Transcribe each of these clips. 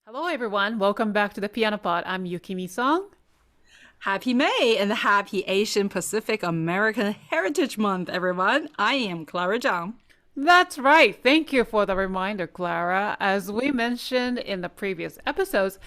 Hello, everyone. Welcome back to the Piano Pod. I'm Yukimi Song. Happy May and happy Asian Pacific American Heritage Month, everyone. I am Clara Zhang. That's right. Thank you for the reminder, Clara. As we mentioned in the previous episodes,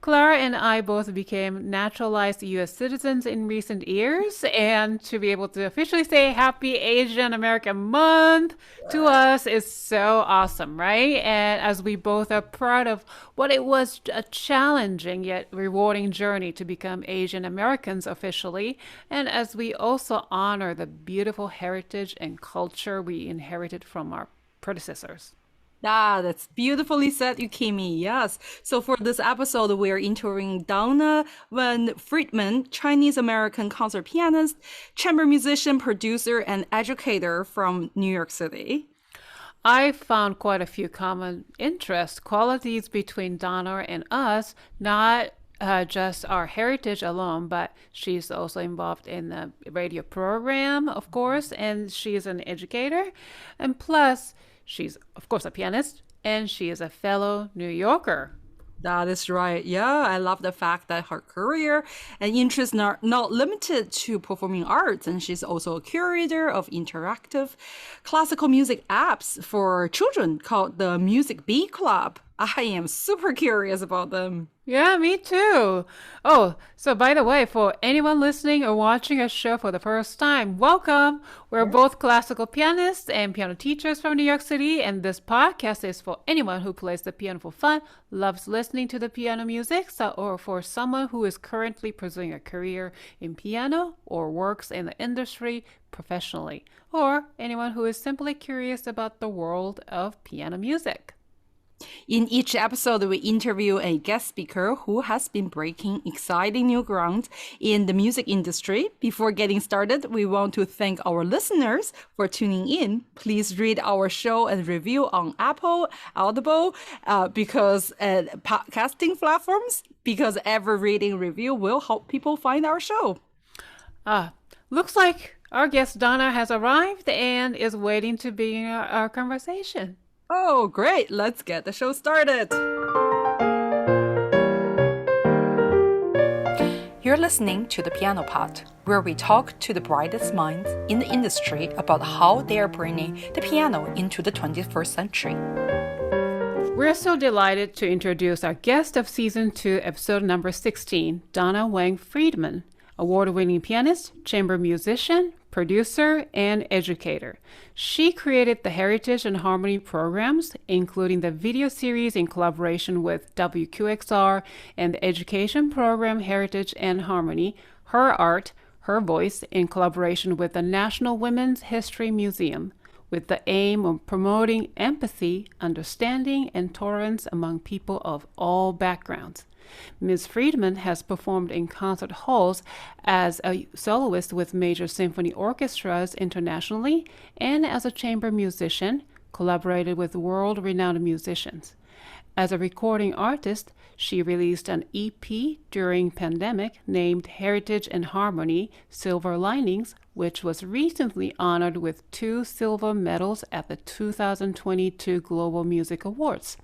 Clara and I both became naturalized U.S. citizens in recent years, and to be able to officially say Happy Asian American Month to us is so awesome, right? And as we both are proud of what it was a challenging yet rewarding journey to become Asian Americans officially, and as we also honor the beautiful heritage and culture we inherited from our predecessors. That's beautifully said, Yukimi. Yes. So for this episode, we're interviewing Donna Weng Friedman, Chinese American concert pianist, chamber musician, producer, and educator from New York City. I found quite a few common interest qualities between Donna and us, not just our heritage alone, but she's also involved in the radio program, of course, and she's an educator. And plus, she's, of course, a pianist, and she is a fellow New Yorker. That is right. Yeah, I love the fact that her career and interests not limited to performing arts, and she's also a curator of interactive classical music apps for children called the Music Bee Club. I am super curious about them. Yeah, me too. Oh, so by the way, for anyone listening or watching a show for the first time, welcome. We're both classical pianists and piano teachers from New York City, and this podcast is for anyone who plays the piano for fun, loves listening to the piano music, or for someone who is currently pursuing a career in piano or works in the industry professionally, or anyone who is simply curious about the world of piano music. In each episode, we interview a guest speaker who has been breaking exciting new ground in the music industry. Before getting started, we want to thank our listeners for tuning in. Please read our show and review on Apple, Audible, because podcasting platforms, because every reading review will help people find our show. Looks like our guest Donna has arrived and is waiting to begin our conversation. Oh, great. Let's get the show started. You're listening to The Piano Pod, where we talk to the brightest minds in the industry about how they are bringing the piano into the 21st century. We're so delighted to introduce our guest of Season 2, episode number 16, Donna Weng Friedman, award-winning pianist, chamber musician, producer, and educator. She created the Heritage and Harmony programs, including the video series in collaboration with WQXR and the education program Heritage and Harmony, Her Art, Her Voice, in collaboration with the National Women's History Museum, with the aim of promoting empathy, understanding, and tolerance among people of all backgrounds. Ms. Friedman has performed in concert halls as a soloist with major symphony orchestras internationally and as a chamber musician, collaborated with world-renowned musicians. As a recording artist, she released an EP during pandemic named Heritage and Harmony Silver Linings, which was recently honored with 2 silver medals at the 2022 Global Music Awards.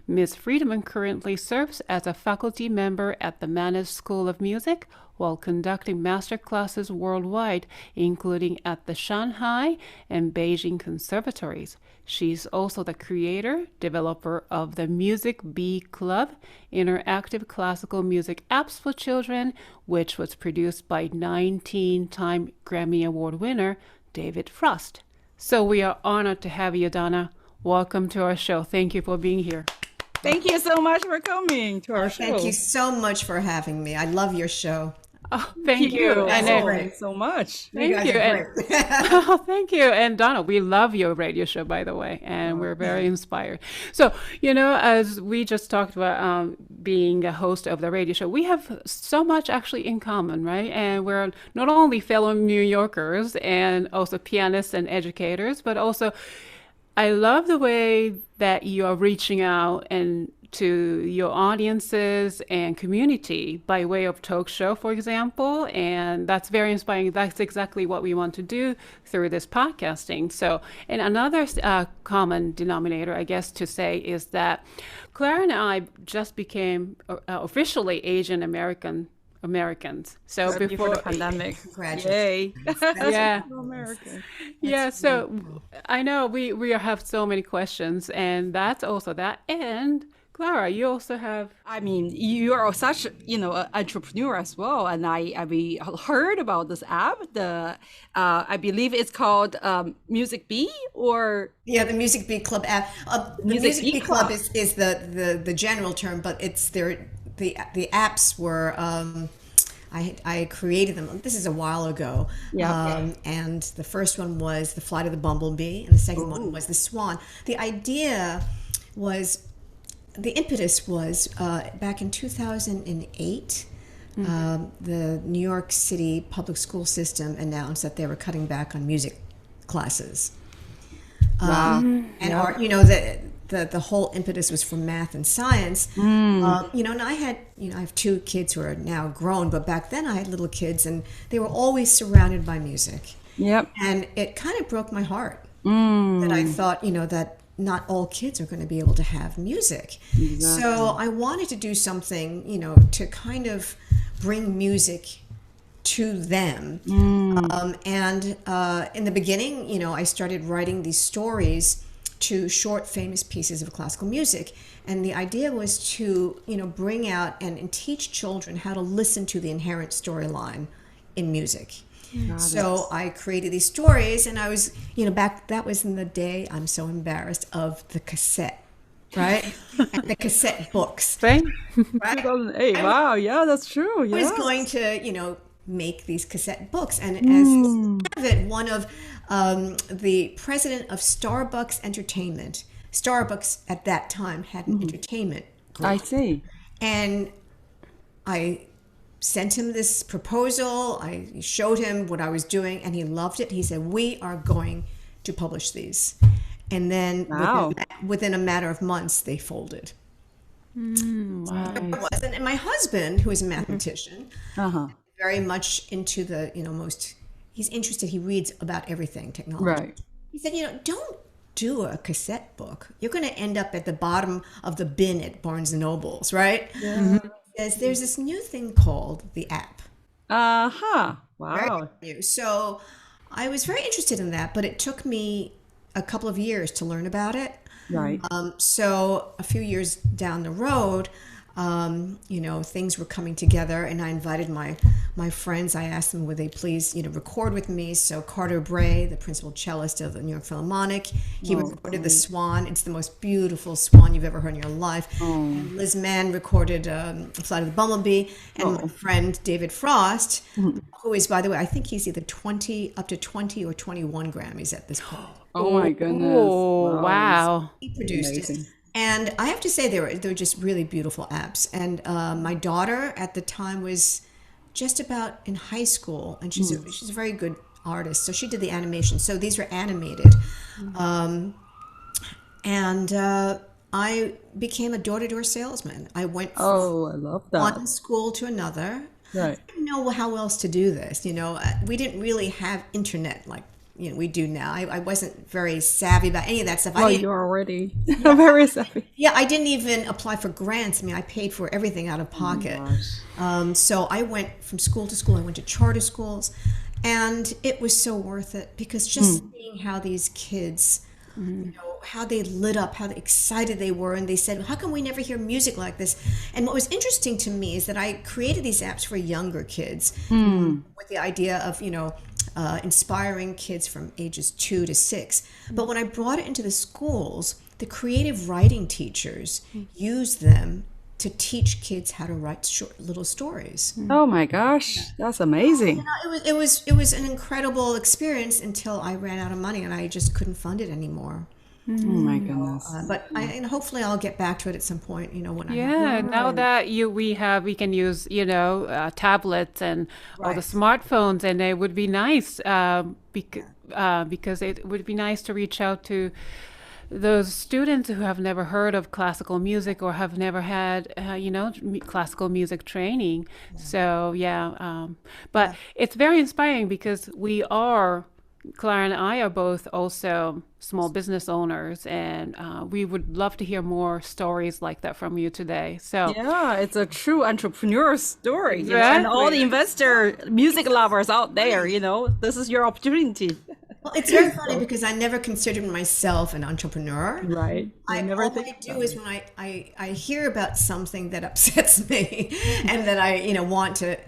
Ms. Friedman currently serves as a faculty member at the Mannes School of Music while conducting master classes worldwide, including at the Shanghai and Beijing conservatories. She's also the creator, developer of the Music Bee Club, interactive classical music apps for children, which was produced by 19-time Grammy Award winner David Frost. So we are honored to have you, Donna. Welcome to our show. Thank you for being here. Thank you so much for coming to our show. Thank you so much for having me. I love your show. Oh, thank you. I That's know. great. Thanks so much. Thank you. And, oh, thank you. And Donna, we love your radio show, by the way, and we're very inspired. So, as we just talked about being a host of the radio show, we have so much actually in common, right? And we're not only fellow New Yorkers and also pianists and educators, but also I love the way that you are reaching out and to your audiences and community by way of talk show, for example. And that's very inspiring. That's exactly what we want to do through this podcasting. So, and another common denominator, I guess, to say is that Clara and I just became officially Asian Americans. So before the pandemic. Congratulations. Yay. yeah. American. Yeah, so I know we have so many questions, and that's also that. And Clara, you also have. I mean, you are such, an entrepreneur as well. And we heard about this app. I believe it's called Music Bee or. Yeah, the Music Bee Club app. The Music Bee Club is the general term, but it's the apps were. I created them. This is a while ago. Yeah. And the first one was The Flight of the Bumblebee, and the second one was The Swan. The idea was. The impetus was back in 2008, the New York City public school system announced that they were cutting back on music classes. Wow. And art, the whole impetus was for math and science. And I have two kids who are now grown, but back then I had little kids and they were always surrounded by music. Yep. And it kind of broke my heart that I thought, that not all kids are going to be able to have music. Exactly. So I wanted to do something, to kind of bring music to them. And in the beginning, I started writing these stories to short, famous pieces of classical music. And the idea was to, bring out and teach children how to listen to the inherent storyline in music. So I created these stories, and I was, that was in the day, I'm so embarrassed, of the cassette, right? And the cassette books. Right? 2008. Wow, yeah, that's true. Yeah. I was going to, make these cassette books. And as part of it, one of the president of Starbucks Entertainment, Starbucks at that time had an entertainment group. I see. And I sent him this proposal. I showed him what I was doing, and he loved it. He said, "We are going to publish these." And then within a matter of months, they folded. Wow. And my husband, who is a mathematician, very much into the, he's interested. He reads about everything technology. Right. He said, don't do a cassette book. You're going to end up at the bottom of the bin at Barnes and Nobles, right? Yeah. There's this new thing called the app. Wow. Very new. So I was very interested in that, but it took me a couple of years to learn about it. Right. So a few years down the road, things were coming together, and I invited my friends. I asked them would they please, record with me. So Carter Bray, the principal cellist of the New York Philharmonic, he recorded The Swan. It's the most beautiful swan you've ever heard in your life. And Liz Mann recorded Flight of the Bumblebee, and my friend David Frost, who is, by the way, I think he's either 20 or 21 Grammys at this point. Oh my goodness! Oh wow! He produced it. And I have to say, they were just really beautiful apps. And my daughter at the time was just about in high school, and she's a very good artist. So she did the animation. So these were animated. And I became a door-to-door salesman. I went from I love that. one school to another. Right. I didn't know how else to do this. We didn't really have internet like we do now. I wasn't very savvy about any of that stuff. You're already very savvy. Yeah, I didn't even apply for grants. I mean, I paid for everything out of pocket. So I went from school to school. I went to charter schools, and it was so worth it because just seeing how these kids, how they lit up, how excited they were, and they said, "How come we never hear music like this?" And what was interesting to me is that I created these apps for younger kids with the idea of inspiring kids from ages 2 to 6. But when I brought it into the schools, the creative writing teachers used them to teach kids how to write short little stories. Oh my gosh, that's amazing. It was an incredible experience until I ran out of money and I just couldn't fund it anymore. Oh my goodness! But and hopefully I'll get back to it at some point. When now that we can use tablets and all the smartphones, and it would be nice because it would be nice to reach out to those students who have never heard of classical music or have never had, classical music training. So, but it's very inspiring because Clara and I are both also small business owners, and we would love to hear more stories like that from you today. So yeah, it's a true entrepreneur story. Exactly. And all the investor music lovers out there, this is your opportunity. Well, it's very funny because I never considered myself an entrepreneur. Right. All I do is when I hear about something that upsets me and that I, want to,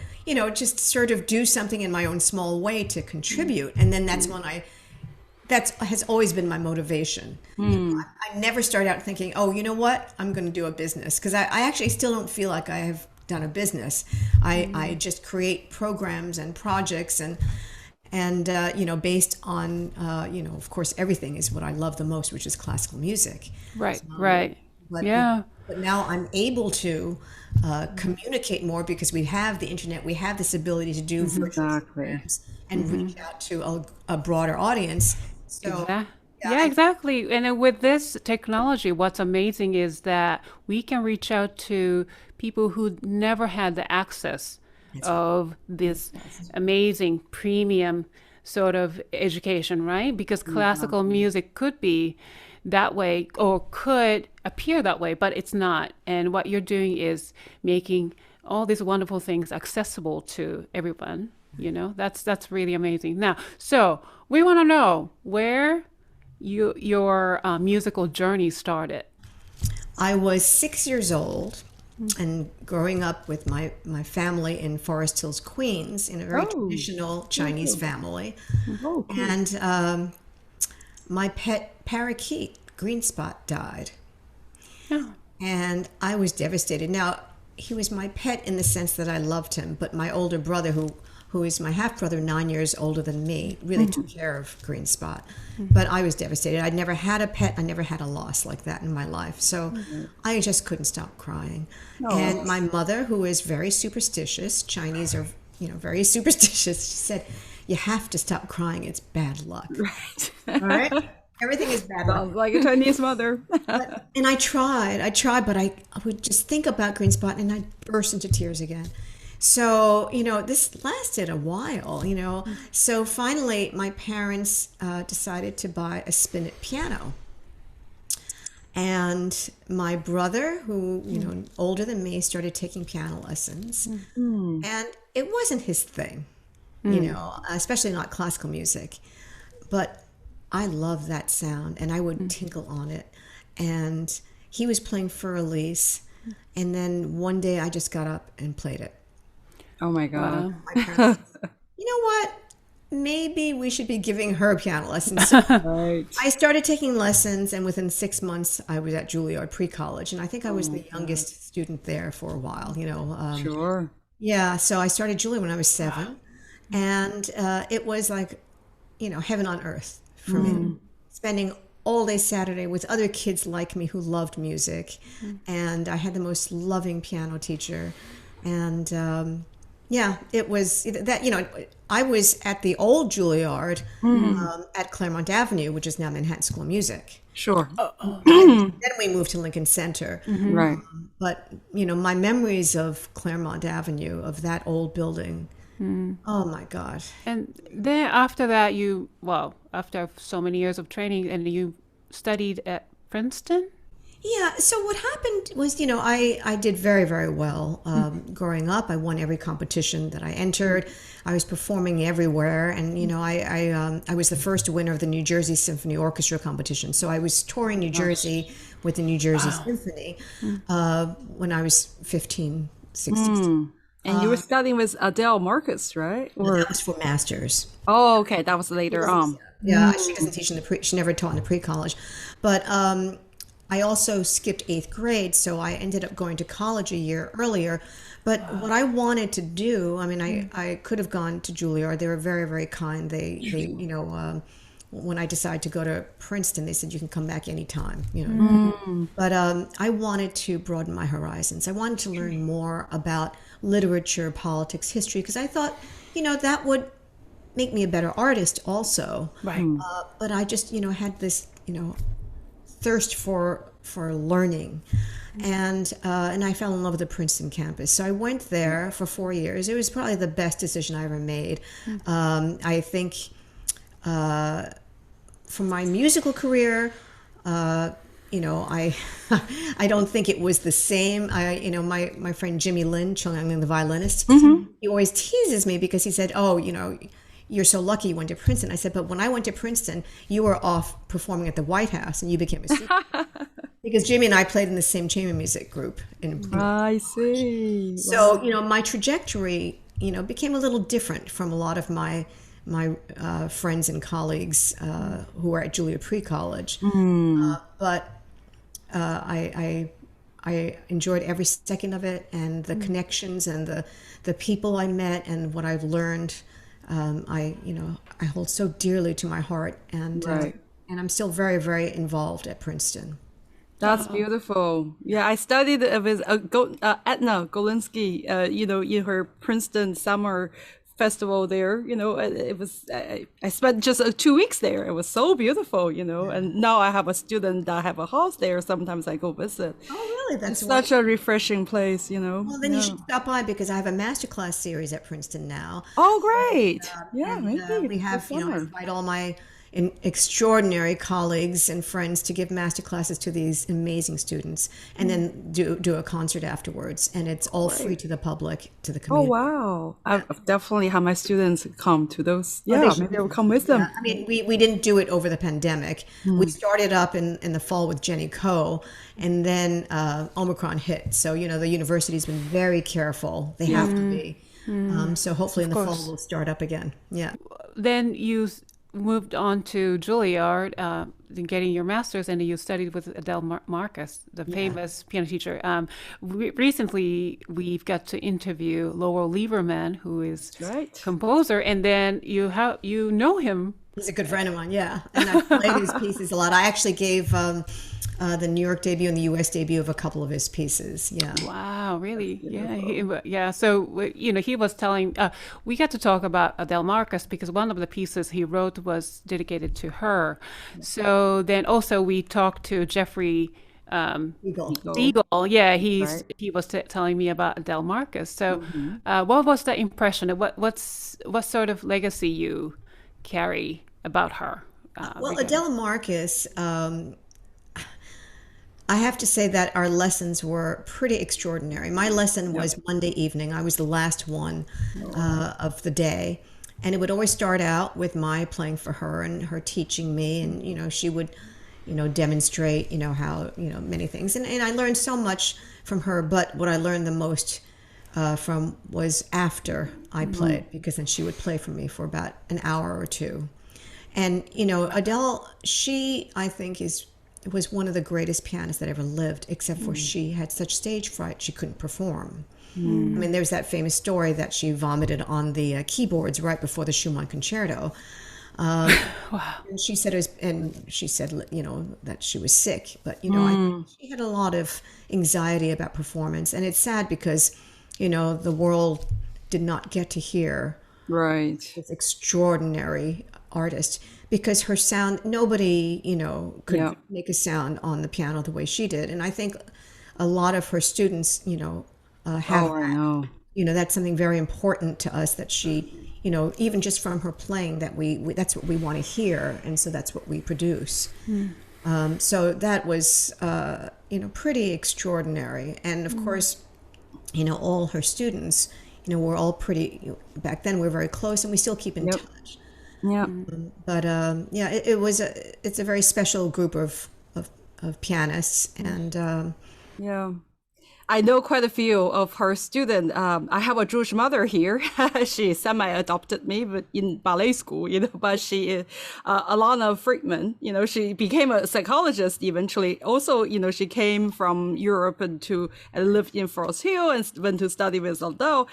just sort of do something in my own small way to contribute. And then that's when that has always been my motivation. I never start out thinking, oh, you know what, I'm going to do a business. Because I actually still don't feel like I have done a business. I just create programs and projects and based on, of course, everything is what I love the most, which is classical music. Right. But now I'm able to communicate more because we have the internet, we have this ability to do virtual programs and reach out to a broader audience. So, yeah, exactly. And with this technology, what's amazing is that we can reach out to people who never had the access of this amazing premium sort of education, right? Because classical music could be that way or could appear that way, but it's not. And what you're doing is making all these wonderful things accessible to everyone. That's really amazing. Now, so we want to know where your musical journey started. I was 6 years old and growing up with my family in Forest Hills, Queens, in a very traditional Chinese family. Oh, cool. And my pet parakeet, Green Spot, died. Oh. And I was devastated. Now, he was my pet in the sense that I loved him, but my older brother, who is my half-brother, 9 years older than me, really took care of Green Spot. But I was devastated. I'd never had a pet. I never had a loss like that in my life. So I just couldn't stop crying. And my mother, who is very superstitious, Chinese are, very superstitious, she said, you have to stop crying. It's bad luck. Right. All right? Everything is bad luck. Sounds like a Chinese mother. And I tried, but I would just think about Green Spot and I'd burst into tears again. So, this lasted a while, So finally, my parents decided to buy a spinet piano. And my brother, who, older than me, started taking piano lessons. And it wasn't his thing, especially not classical music. But I love that sound, and I would tinkle on it. And he was playing for Elise. And then one day I just got up and played it. Oh my God. My parents said, you know what? Maybe we should be giving her piano lessons. So Right. I started taking lessons, and within 6 months, I was at Juilliard pre-college. And I think I was the youngest student there for a while, Sure. Yeah, so I started Juilliard when I was 7. And it was like, heaven on earth for me. Spending all day Saturday with other kids like me who loved music. And I had the most loving piano teacher. And it was that, I was at the old Juilliard at Claremont Avenue, which is now Manhattan School of Music. Sure. Then we moved to Lincoln Center. Right. But, my memories of Claremont Avenue, of that old building, oh my God. And then after that, after so many years of training, and you studied at Princeton? Yeah, so what happened was, I did very, very well growing up. I won every competition that I entered. I was performing everywhere. And, I was the first winner of the New Jersey Symphony Orchestra competition. So I was touring New Jersey with the New Jersey Symphony when I was 15, 16. And you were studying with Adele Marcus, right? Or... That was for masters. Oh, okay. That was later on. Yeah, she doesn't teach she never taught in the pre-college. But I also skipped 8th grade, so I ended up going to college a year earlier. But what I wanted to do, I could have gone to Juilliard. They were very, very kind. They when I decided to go to Princeton, they said you can come back anytime. But I wanted to broaden my horizons. I wanted to learn more about literature, politics, history, because I thought, that would make me a better artist also. Right. But I just, had this, thirst for learning. And I fell in love with the Princeton campus. So I went there for 4 years. It was probably the best decision I ever made. I think for my musical career, I I don't think it was the same. My friend Jimmy Lin, the violinist, he always teases me because he said, "Oh, you're so lucky you went to Princeton." I said, "But when I went to Princeton, you were off performing at the White House and you became a student." Because Jimmy and I played in the same chamber music group. I see. So, my trajectory, became a little different from a lot of my friends and colleagues who were at Juilliard Pre-College. But I enjoyed every second of it, and the connections and the people I met and what I've learned. I hold so dearly to my heart, and I'm still very, very involved at Princeton. That's beautiful. Yeah, I studied with Edna Golinsky, in her Princeton summer festival there. It was, I spent just 2 weeks there. It was so beautiful, and now I have a student that have a house there. Sometimes I go visit. Oh, really? That's such a refreshing place, Well, then you should stop by because I have a masterclass series at Princeton now. Oh, great. Maybe. We have, invite all my extraordinary colleagues and friends to give master classes to these amazing students, and then do a concert afterwards, and it's all free to the public, to the community. Oh wow! I've definitely had my students come to those. Maybe I'll come with them. I mean, we didn't do it over the pandemic. We started up in the fall with Jenny Coe, and then Omicron hit. So the university's been very careful. They have to be. So hopefully in the fall we'll start up again. Yeah. Then you moved on to Juilliard, getting your master's, and you studied with Adele Marcus, the famous piano teacher. Recently, we've got to interview Lowell Lieberman, who is composer, and then you know him. He's a good friend of mine, and I've played his pieces a lot. I actually gave the New York debut and the U.S. debut of a couple of his pieces. Yeah. Wow, really? Yeah. So, he was telling, we got to talk about Adele Marcus because one of the pieces he wrote was dedicated to her. So then also we talked to Jeffrey Eagle. Yeah, he was telling me about Adele Marcus. So what was the impression? What sort of legacy you carry about her? Well, Adele Marcus, I have to say that our lessons were pretty extraordinary. My lesson was Monday evening. I was the last one of the day. And it would always start out with my playing for her and her teaching me. And, she would, demonstrate, how, many things. And I learned so much from her. But what I learned the most from was after I played, because then she would play for me for about an hour or two. And, Adele, she, I think, was one of the greatest pianists that ever lived, except for she had such stage fright she couldn't perform. I mean, there's that famous story that she vomited on the keyboards right before the Schumann concerto. Wow. And she said that she was sick, but I think she had a lot of anxiety about performance, and it's sad because the world did not get to hear this extraordinary artist, because her sound, nobody, could make a sound on the piano the way she did. And I think a lot of her students, have that. That's something very important to us, that she, even just from her playing, that we that's what we want to hear. And so that's what we produce. So that was, pretty extraordinary. And of course, all her students, were all pretty, back then we were very close, and we still keep in touch. Yeah. But it's a very special group of pianists, and I know quite a few of her students. I have a Jewish mother here. She semi-adopted me, but in ballet school, but she, Alana Friedman, she became a psychologist eventually. Also, she came from Europe and lived in Forest Hill and went to study with Adele.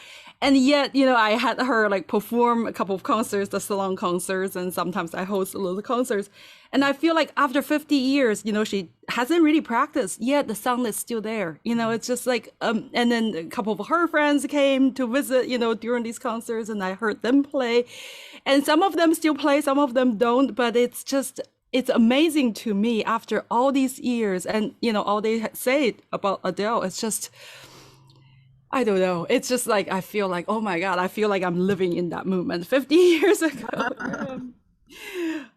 And yet, I had her perform a couple of concerts, the salon concerts, and sometimes I host a little concerts. And I feel like after 50 years, she hasn't really practiced, yet the sound is still there. It's just and then a couple of her friends came to visit, during these concerts, and I heard them play. And some of them still play, some of them don't, but it's just it's amazing to me after all these years, and all they say about Adele, it's just, I don't know. It's just like, I feel like, oh my God, I feel like I'm living in that moment 50 years ago.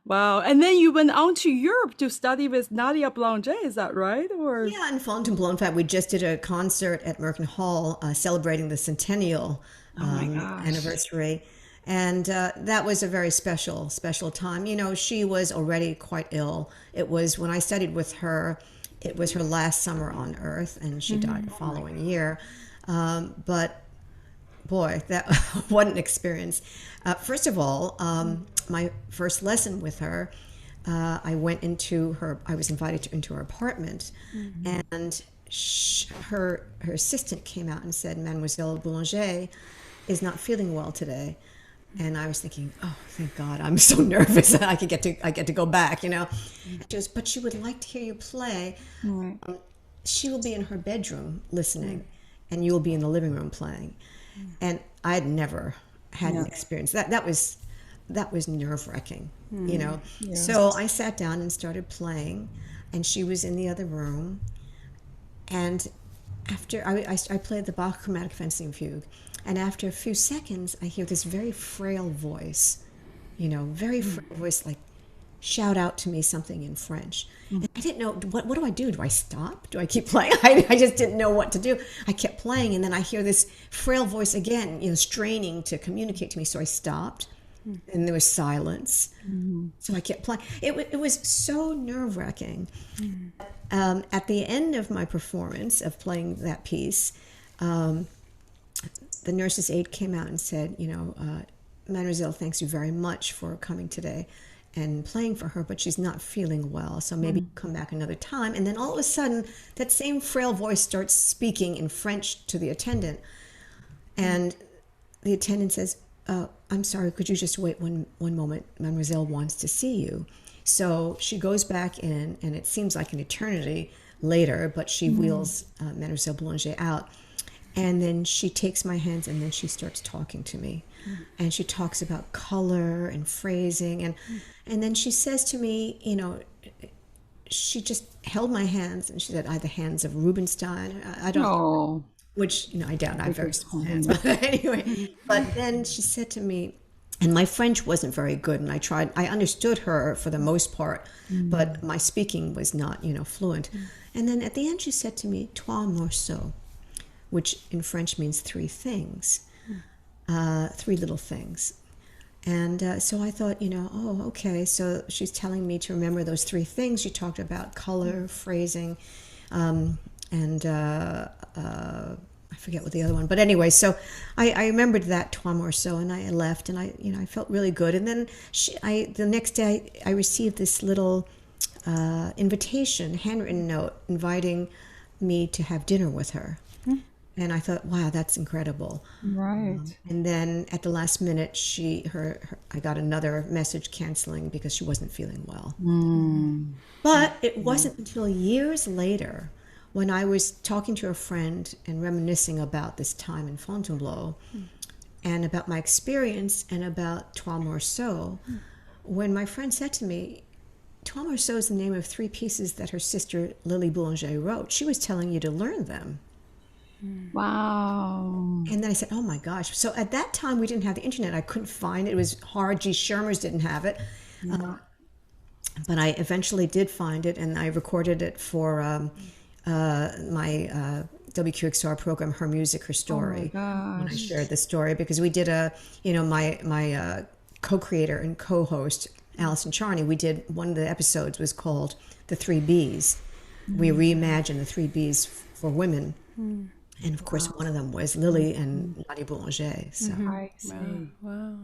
Wow. And then you went on to Europe to study with Nadia Boulanger, is that right? Or Yeah, in Fontainebleau. In fact, we just did a concert at Merkin Hall celebrating the centennial anniversary. And that was a very special, special time. She was already quite ill. It was when I studied with her, it was her last summer on Earth, and she died the following year. But boy, that what an experience. First of all, my first lesson with her, I was invited into her apartment, and her assistant came out and said, Mademoiselle Boulanger is not feeling well today. And I was thinking, oh, thank God, I'm so nervous that I get to go back, She goes, but she would like to hear you play. She will be in her bedroom listening, and you'll be in the living room playing. And I had never had an experience. That was nerve-wracking, So I sat down and started playing, and she was in the other room. And after I played the Bach Chromatic Fencing Fugue, and after a few seconds, I hear this very frail voice, very frail voice, like shout out to me something in French. And I didn't know, what do I do? Do I stop? Do I keep playing? I just didn't know what to do. I kept playing, and then I hear this frail voice again, straining to communicate to me. So I stopped, and there was silence. So I kept playing. It was so nerve-wracking. At the end of my performance of playing that piece, the nurse's aide came out and said, Mademoiselle, thanks you very much for coming today and playing for her, but she's not feeling well, so maybe come back another time. And then all of a sudden, that same frail voice starts speaking in French to the attendant. And the attendant says, I'm sorry, could you just wait one moment? Mademoiselle wants to see you. So she goes back in, and it seems like an eternity later, but she wheels Mademoiselle Boulanger out. And then she takes my hands, and then she starts talking to me. And she talks about color and phrasing. And then she says to me, she just held my hands, and she said, I have the hands of Rubinstein. I don't know, which, I doubt. I have very small hands. But anyway, but then she said to me, and my French wasn't very good, and I understood her for the most part, but my speaking was not, fluent. And then at the end, she said to me, trois morceaux, which in French means three things, three little things. And so I thought, oh, okay, so she's telling me to remember those three things. She talked about color, phrasing, and I forget what the other one, but anyway, so I remembered that trois morceaux, and I left, and I felt really good. And then the next day I received this little invitation, handwritten note, inviting me to have dinner with her. And I thought, wow, that's incredible. Right. And then at the last minute, I got another message canceling because she wasn't feeling well. But it wasn't until years later, when I was talking to a friend and reminiscing about this time in Fontainebleau, and about my experience and about trois morceaux, when my friend said to me, trois morceaux is the name of three pieces that her sister Lily Boulanger wrote. She was telling you to learn them. Wow. And then I said, oh my gosh. So at that time, we didn't have the internet. I couldn't find it. It was hard. G. Shermer's didn't have it. But I eventually did find it, and I recorded it for my WQXR program, Her Music, Her Story. Oh my gosh. When I shared the story, because we did my co-creator and co-host, Allison Charney, we did, one of the episodes was called The Three Bs. We reimagined the three Bs for women. And of course, one of them was Lily and Nadia Boulanger. So. I see. Wow.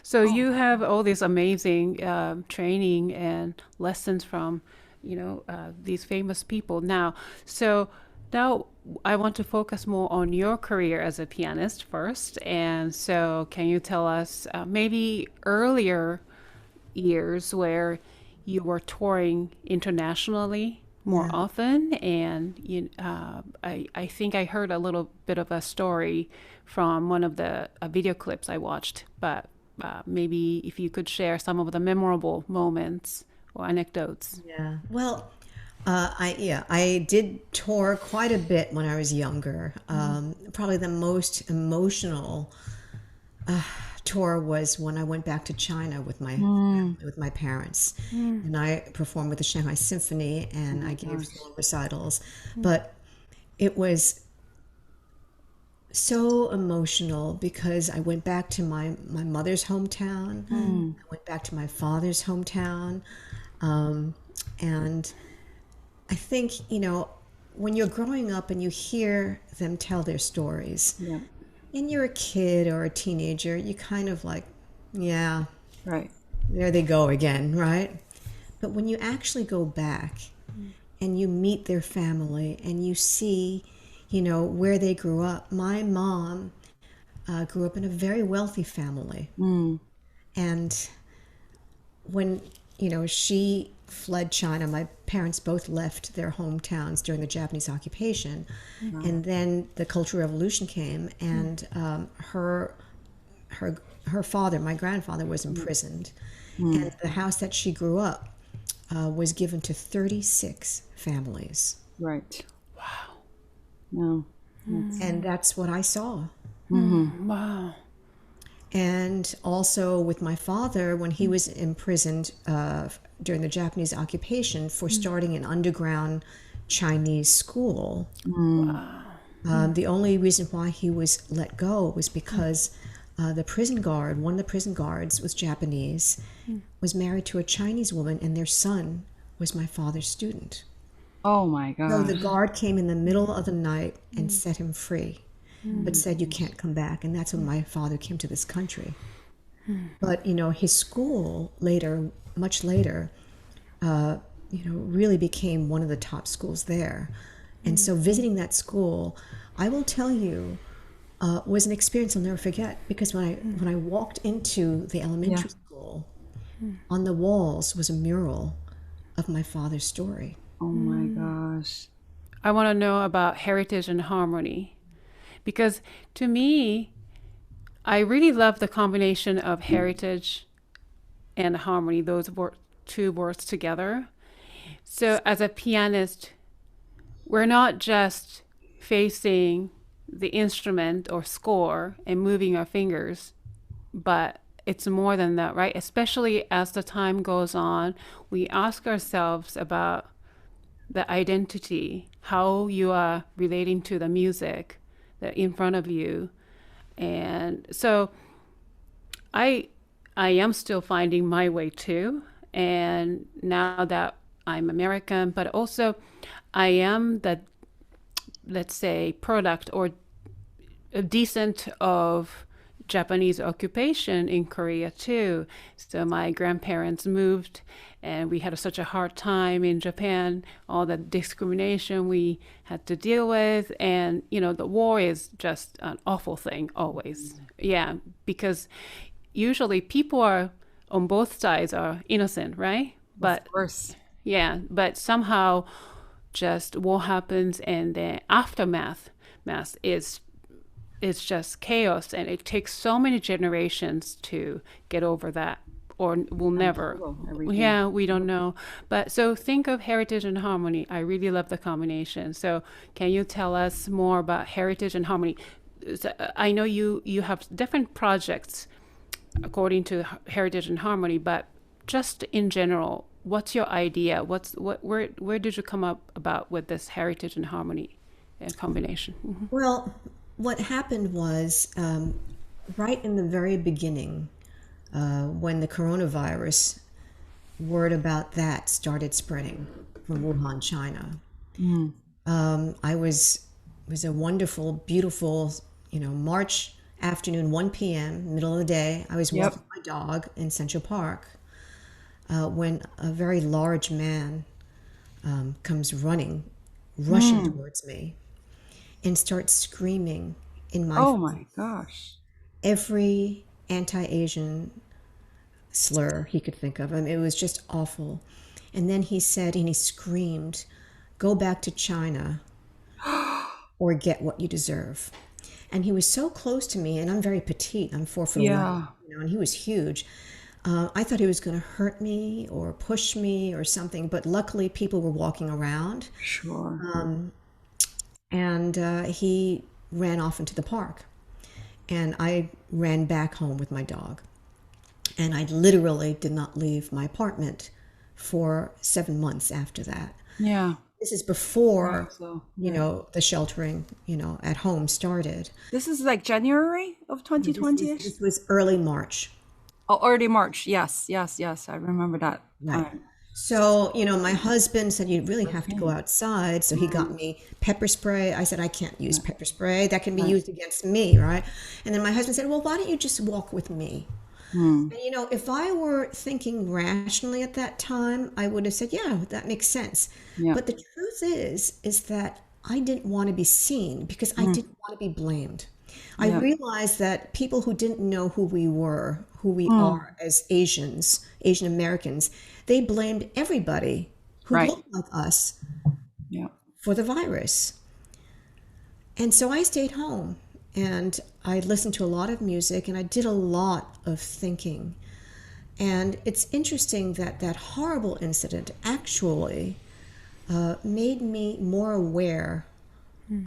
So you have all this amazing training and lessons from, these famous people now. So now I want to focus more on your career as a pianist first. And so can you tell us maybe earlier years where you were touring internationally more often? And I think I heard a little bit of a story from one of the video clips I watched, but maybe if you could share some of the memorable moments or anecdotes? Yeah. Well, I did tour quite a bit when I was younger. Probably the most emotional tour was when I went back to China with my family, with my parents, and I performed with the Shanghai Symphony, and I gave solo recitals. But it was so emotional because I went back to my mother's hometown. I went back to my father's hometown. And I think, when you're growing up and you hear them tell their stories, and you're a kid or a teenager, you kind of like, yeah, Right. there they go again, right? But when you actually go back and you meet their family and you see, where they grew up. My mom grew up in a very wealthy family. And when, she fled China, my parents both left their hometowns during the Japanese occupation. And then the Cultural Revolution came, and her father, my grandfather, was imprisoned. And the house that she grew up was given to 36 families. Right. Wow. No. And that's what I saw. Wow. And also with my father, when he was imprisoned during the Japanese occupation for starting an underground Chinese school. The only reason why he was let go was because the prison guard, one of the prison guards was Japanese, was married to a Chinese woman, and their son was my father's student. Oh my So God. the guard came in the middle of the night and set him free, but said, you can't come back. And that's when my father came to this country. But, his school later, much later, really became one of the top schools there. And so visiting that school, I will tell you, was an experience I'll never forget, because when I walked into the elementary school, on the walls was a mural of my father's story. Oh my gosh. I want to know about heritage and harmony, because to me, I really love the combination of heritage and harmony, those two words together. So as a pianist, we're not just facing the instrument or score and moving our fingers, but it's more than that, right? Especially as the time goes on, we ask ourselves about the identity, how you are relating to the music that in front of you. And so I am still finding my way too. And now that I'm American, but also I am the, let's say, product or a descent of Japanese occupation in Korea too. So my grandparents moved, and we had such a hard time in Japan, all the discrimination we had to deal with. And, the war is just an awful thing always. Yeah, because usually people are on both sides are innocent, right? But Of course. yeah, but somehow just war happens, and the aftermath is it's just chaos, and it takes so many generations to get over that, or we'll never. Yeah, we don't know. But so think of heritage and harmony. I really love the combination. So can you tell us more about heritage and harmony? So, I know you have different projects according to heritage and harmony, but just in general, what's your idea? Where did you come up about with this heritage and harmony combination? Well, what happened was right in the very beginning, when the coronavirus, word about that started spreading from Wuhan, China. It was a wonderful, beautiful, March afternoon, 1 p.m., middle of the day. I was walking my dog in Central Park when a very large man comes rushing towards me, and starts screaming in my Oh my gosh. every anti-Asian slur he could think of. I mean, it was just awful. And then he said, and he screamed, "Go back to China or get what you deserve." And he was so close to me, and I'm very petite. I'm 4'11", and he was huge. I thought he was going to hurt me or push me or something, but luckily people were walking around, Sure. and he ran off into the park. And I ran back home with my dog. And I literally did not leave my apartment for 7 months after that. Yeah. This is before, So the sheltering, at home started. this is like January of 2020. This was early March. Oh, early March. Yes. I remember that. Right. So, my husband said, you really have to go outside. So he got me pepper spray. I said, I can't use pepper spray. That can be used against me, right? And then my husband said, well, why don't you just walk with me? And, if I were thinking rationally at that time, I would have said, yeah, that makes sense. Yeah. But the truth is that I didn't want to be seen because I didn't want to be blamed. I realized that people who didn't know who we were, who we are as Asian Americans, they blamed everybody who looked like us for the virus. And so I stayed home and I listened to a lot of music and I did a lot of thinking. And it's interesting that that horrible incident actually made me more aware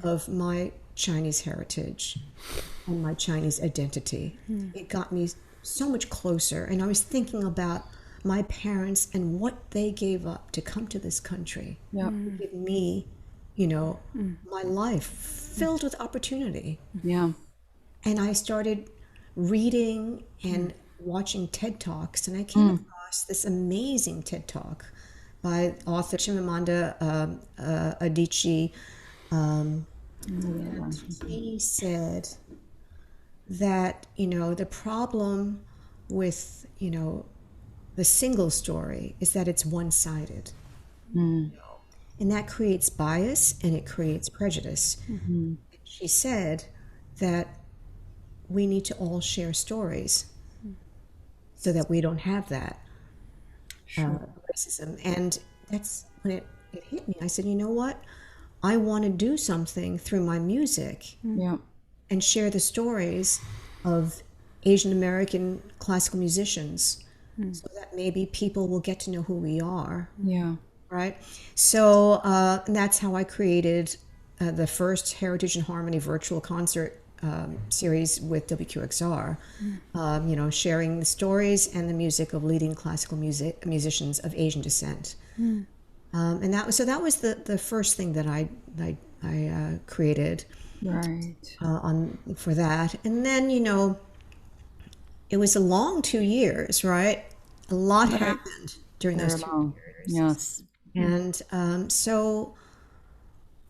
of my Chinese heritage and my Chinese identity. It got me so much closer. And I was thinking about my parents and what they gave up to come to this country. To give me, my life filled with opportunity. Yeah. And I started reading and watching TED Talks, and I came across this amazing TED Talk by author Chimamanda Adichie. He said that, the problem with, the single story is that it's one-sided. And that creates bias and it creates prejudice. She said that we need to all share stories so that we don't have that racism. And that's when it hit me. I said, you know what? I want to do something through my music and share the stories of Asian American classical musicians so that maybe people will get to know who we are. Right? So and that's how I created the first Heritage and Harmony virtual concert series with WQXR, sharing the stories and the music of leading classical musicians of Asian descent. And that was the first thing that I created for that. And then, it was a long 2 years, right? A lot happened during those 2 years. Yes. And so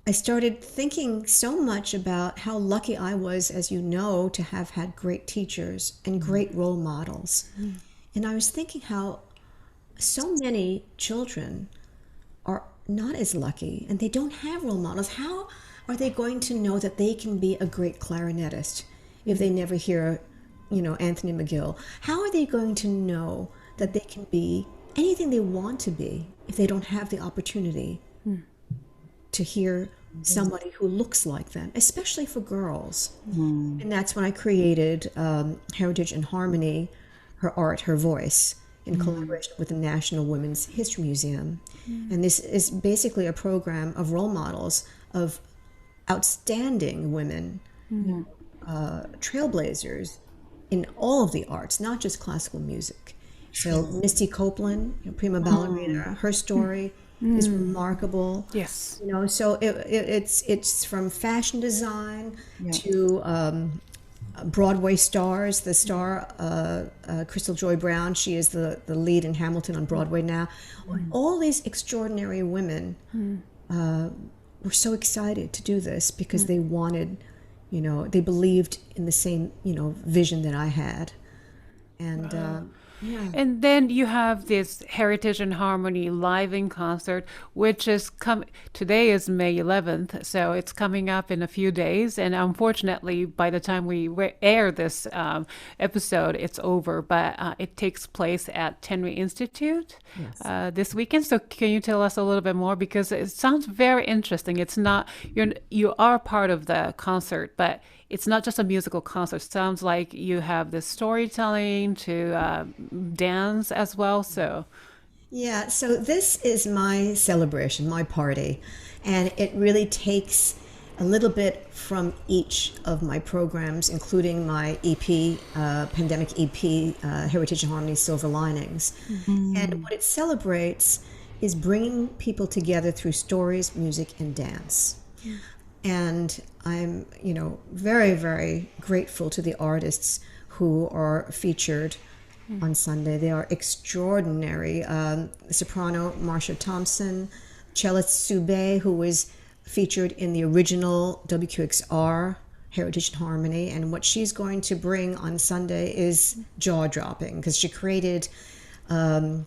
I started thinking so much about how lucky I was, as you know, to have had great teachers and great role models. And I was thinking how so many children are not as lucky and they don't have role models. How are they going to know that they can be a great clarinetist if they never hear, Anthony McGill? How are they going to know that they can be anything they want to be if they don't have the opportunity to hear somebody who looks like them, especially for girls? And that's when I created Heritage and Harmony, Her Art, Her Voice, in collaboration with the National Women's History Museum. And this is basically a program of role models of outstanding women, trailblazers in all of the arts, not just classical music. So Misty Copeland, prima ballerina, her story is remarkable. Yes. So it's from fashion design to Broadway stars. The star, Crystal Joy Brown, she is the lead in Hamilton on Broadway now. All these extraordinary women were so excited to do this because they wanted, they believed in the same, vision that I had. And And then you have this Heritage and Harmony live in concert, which is today is May 11th, so it's coming up in a few days. And unfortunately, by the time we air this episode, it's over. But it takes place at Tenry Institute this weekend. So can you tell us a little bit more? Because it sounds very interesting. It's not you are part of the concert, but it's not just a musical concert. Sounds like you have the storytelling to dance as well. So, Yeah, so this is my celebration, my party, and it really takes a little bit from each of my programs, including my EP, pandemic EP, Heritage and Harmony Silver Linings. And what it celebrates is bringing people together through stories, music, and dance. And I'm, very, very grateful to the artists who are featured on Sunday. They are extraordinary. Soprano Marsha Thompson, cellist Sube, who was featured in the original WQXR Heritage and Harmony, and what she's going to bring on Sunday is jaw-dropping because she created an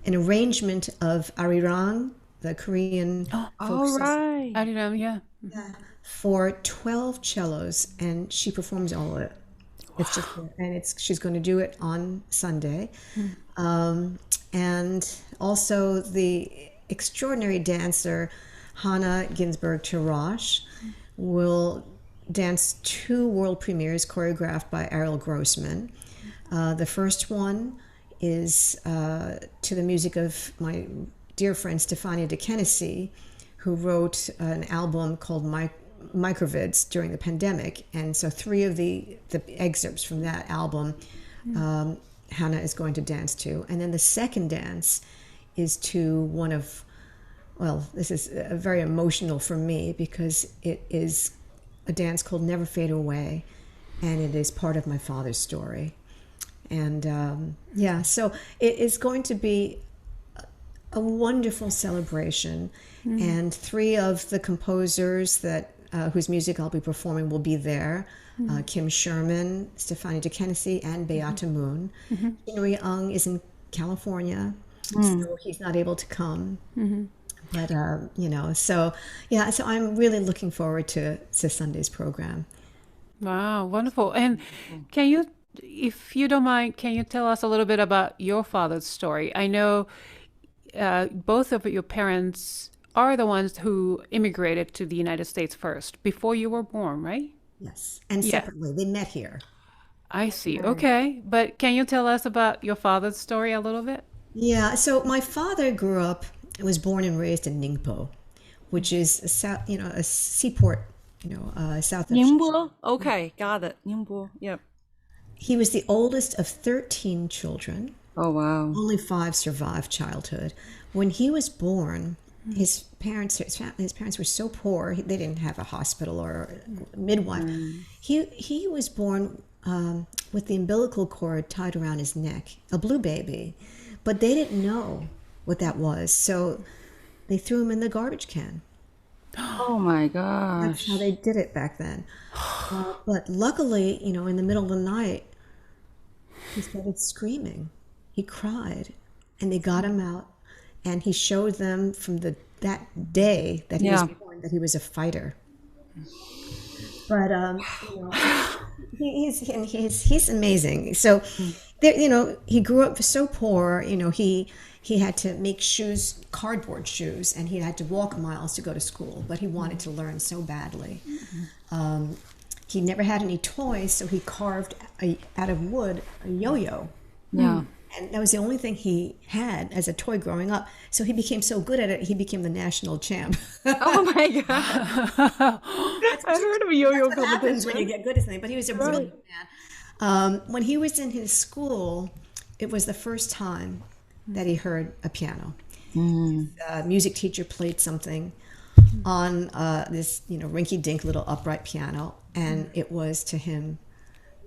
arrangement of arirang, the Korean folk right. Arirang, yeah. for 12 cellos, and she performs all of it. It's just, and she's going to do it on Sunday. And also the extraordinary dancer Hannah Ginsberg Tarash will dance 2 world premieres choreographed by Ariel Grossman. The first one is to the music of my dear friend Stefania De Kennedy, who wrote an album called Microvids during the pandemic. And so 3 of the excerpts from that album Hannah is going to dance to. And then the second dance is to one of, well, this is very emotional for me because it is a dance called Never Fade Away, and it is part of my father's story. And so it is going to be a wonderful celebration. And 3 of the composers that whose music I'll be performing will be there. Kim Sherman, Stefania De Kennedy, and Beata Moon. Henry Ung is in California, so he's not able to come. But, so I'm really looking forward to Sunday's program. Wow, wonderful. And can you, if you don't mind, can you tell us a little bit about your father's story? I know both of your parents are the ones who immigrated to the United States first, before you were born, right? Yes, and separately. They met here. I see. Okay. But can you tell us about your father's story a little bit? Yeah, so my father was born and raised in Ningpo, which is a seaport, south of Ningbo? Okay, got it. Ningbo, yep. He was the oldest of 13 children. Oh, wow. Only 5 survived childhood. When he was born, his parents were so poor, they didn't have a hospital or a midwife. He was born with the umbilical cord tied around his neck, a blue baby. But they didn't know what that was, so they threw him in the garbage can. Oh my gosh. That's how they did it back then. But luckily, in the middle of the night, he started screaming. He cried, and they got him out, and he showed them from that day that he was born that he was a fighter. But he's amazing. So there, he grew up so poor. He had to make shoes, cardboard shoes, and he had to walk miles to go to school. But he wanted to learn so badly. He never had any toys, so he carved out of wood a yo-yo. Yeah. And that was the only thing he had as a toy growing up. So he became so good at it, he became the national champ. Oh my God. I heard of a yo-yo That's what happens when you competition. get good at something. But he was a brilliant man. When he was in his school, it was the first time that he heard a piano. A music teacher played something on this, rinky-dink little upright piano, and it was to him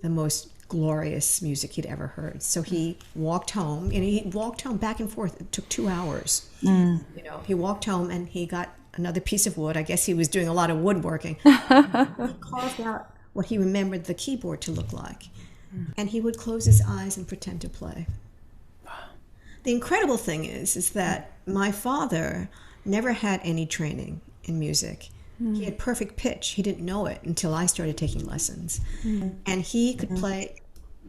the most glorious music he'd ever heard. So he walked home, he walked home back and forth. It took 2 hours. He walked home and he got another piece of wood. I guess he was doing a lot of woodworking. He carved out what he remembered the keyboard to look like. And he would close his eyes and pretend to play. The incredible thing is that my father never had any training in music. He had perfect pitch. He didn't know it until I started taking lessons. And he could play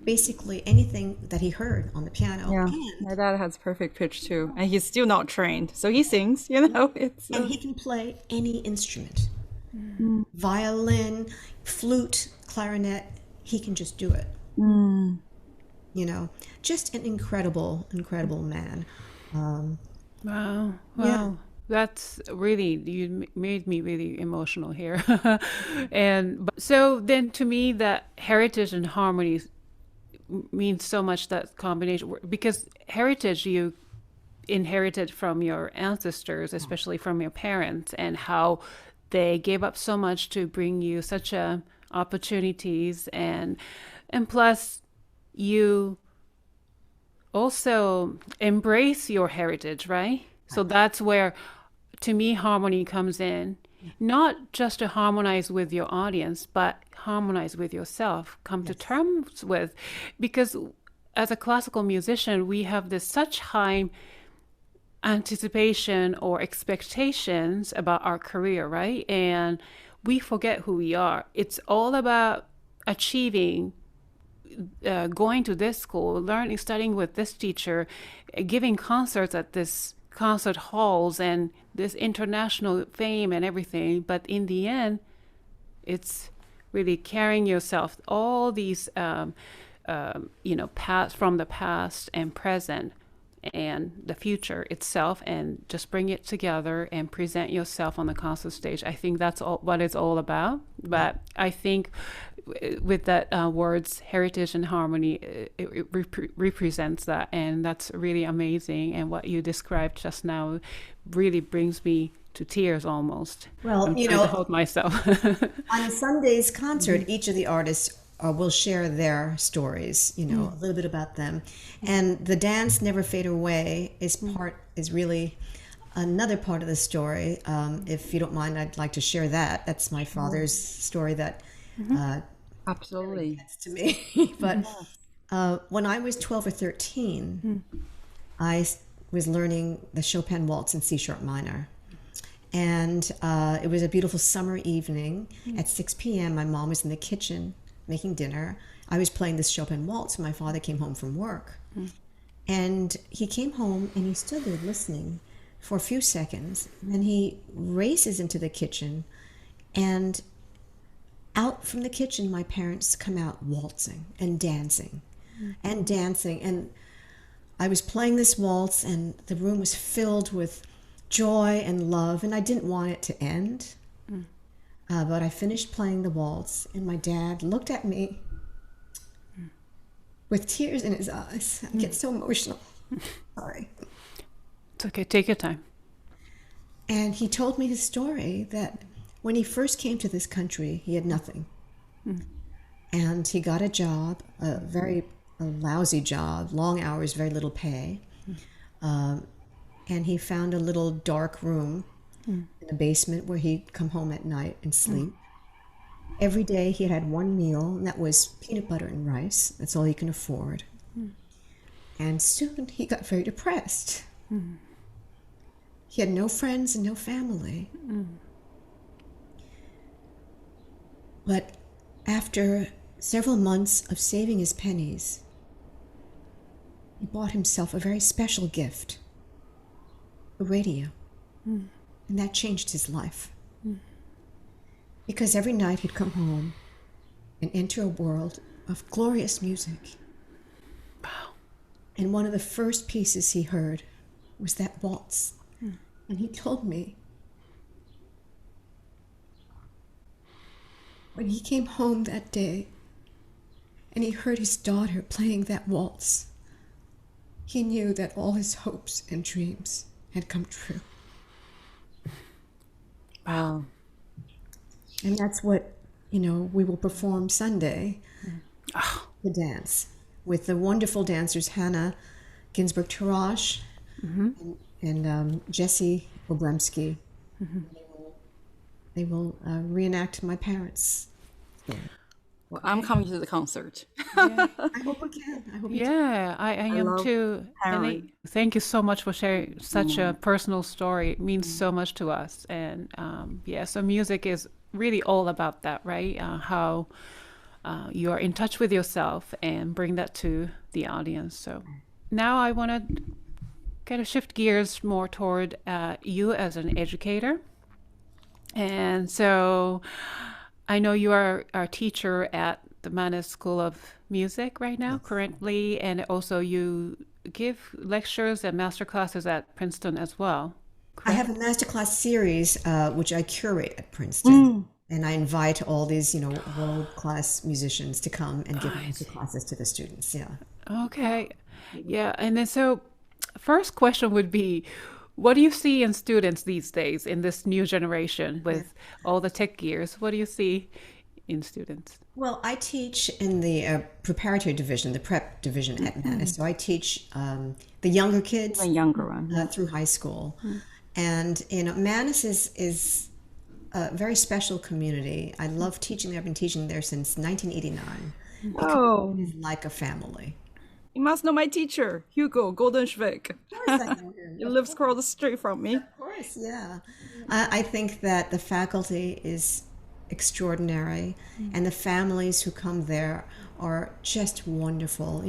basically anything that he heard on the piano. Yeah, my dad has perfect pitch too, and he's still not trained, so he sings. And he can play any instrument: violin, flute, clarinet, he can just do it. You know, just an incredible, incredible man. Wow. Yeah. That's really, you made me really emotional here. So then to me, that heritage and harmony means so much, that combination, because heritage you inherited from your ancestors, especially from your parents, and how they gave up so much to bring you such opportunities, and plus you also embrace your heritage, right? So that's where, to me, harmony comes in. Not just to harmonize with your audience, but harmonize with yourself, come to terms with. Because as a classical musician, we have this such high anticipation or expectations about our career, right? And we forget who we are. It's all about achieving, going to this school, learning, studying with this teacher, giving concerts at this concert halls and this international fame and everything. But in the end, it's really carrying yourself, all these, past, from the past and present and the future itself, and just bring it together and present yourself on the concert stage. I think that's all what it's all about. But I think with that words, heritage and harmony, it represents that, and that's really amazing. And what you described just now really brings me to tears almost. Well, I'm trying to hold myself. On Sunday's concert, each of the artists will share their stories, a little bit about them. And the dance Never Fade Away is really another part of the story. If you don't mind, I'd like to share that. That's my father's story that Absolutely gets to me. But when I was 12 or 13, I was learning the Chopin Waltz in C sharp minor. And it was a beautiful summer evening. At 6 p.m., my mom was in the kitchen making dinner. I was playing this Chopin Waltz when my father came home from work. And he came home and he stood there listening for a few seconds. And then he races into the kitchen, and out from the kitchen, my parents come out waltzing and dancing and dancing. And I was playing this waltz, and the room was filled with joy and love, and I didn't want it to end. But I finished playing the waltz, and my dad looked at me with tears in his eyes. I get so emotional. Sorry. It's okay. Take your time. And he told me his story that when he first came to this country, he had nothing. And he got a job, a lousy job, long hours, very little pay. And he found a little dark room in the basement where he'd come home at night and sleep. Every day he had one meal, and that was peanut butter and rice. That's all he can afford. And soon he got very depressed. He had no friends and no family. But after several months of saving his pennies, he bought himself a very special gift, a radio. And that changed his life. Because every night he'd come home and enter a world of glorious music. Wow. And one of the first pieces he heard was that waltz. And he told me, when he came home that day and he heard his daughter playing that waltz, he knew that all his hopes and dreams had come true. Wow. And that's what, we will perform Sunday, the dance, with the wonderful dancers Hannah Ginsberg-Tarash and Jesse Obremski. They will reenact my parents. Well, I'm coming to the concert. I hope we can. I am too. And thank you so much for sharing such a personal story. It means so much to us. And so music is really all about that, right? How you are in touch with yourself and bring that to the audience. So now I want to kind of shift gears more toward you as an educator. And so I know you are a teacher at the Mannes School of Music right now, currently, and also you give lectures and master classes at Princeton as well. I have a masterclass series which I curate at Princeton, and I invite all these, world-class musicians to come and give masterclasses to the students. Yeah. Okay. Yeah. And then so first question would be, what do you see in students these days in this new generation with all the tech gears? What do you see in students? Well, I teach in the preparatory division, the prep division at Mannes. So I teach the younger kids, The younger one. through high school. And, Mannes is a very special community. I love teaching there. I've been teaching there since 1989. Oh, It is like a family. you must know my teacher, Hugo Goldenschwick. Of course I know him. He lives across the street from me. Of course, yeah. I think that the faculty is extraordinary, and the families who come there are just wonderful.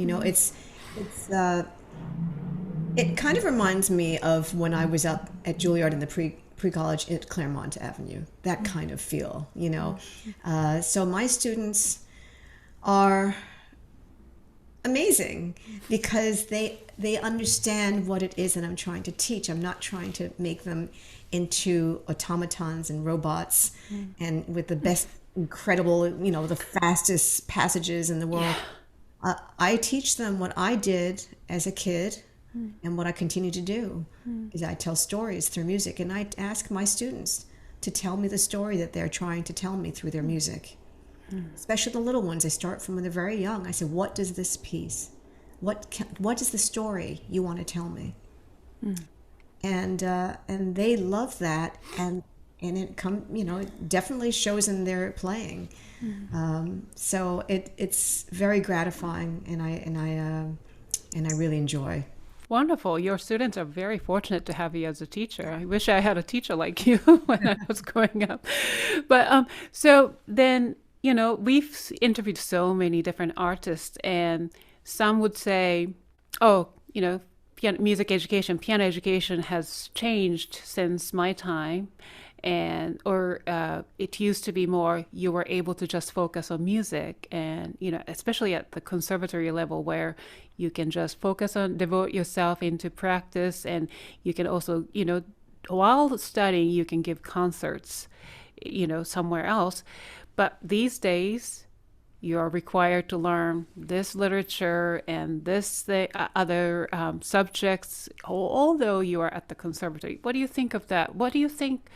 It kind of reminds me of when I was up at Juilliard in the pre-college at Claremont Avenue, that kind of feel, So my students are amazing because they understand what it is that I'm trying to teach. I'm not trying to make them into automatons and robots and with the best incredible, the fastest passages in the world. I teach them what I did as a kid, and what I continue to do is I tell stories through music, and I ask my students to tell me the story that they're trying to tell me through their music. Especially the little ones. They start from when they're very young. I say, what does this piece, what is the story you want to tell me? And they love that, and it it definitely shows in their playing. So it's very gratifying, and I really enjoy. Wonderful. Your students are very fortunate to have you as a teacher. I wish I had a teacher like you when I was growing up. But so then, we've interviewed so many different artists, and some would say, oh, music education, piano education has changed since my time. Or it used to be more, you were able to just focus on music, and especially at the conservatory level, where you can just devote yourself into practice, and you can also while studying you can give concerts somewhere else. But these days you are required to learn this literature and other subjects, although you are at the conservatory. What do you think of that? What do you think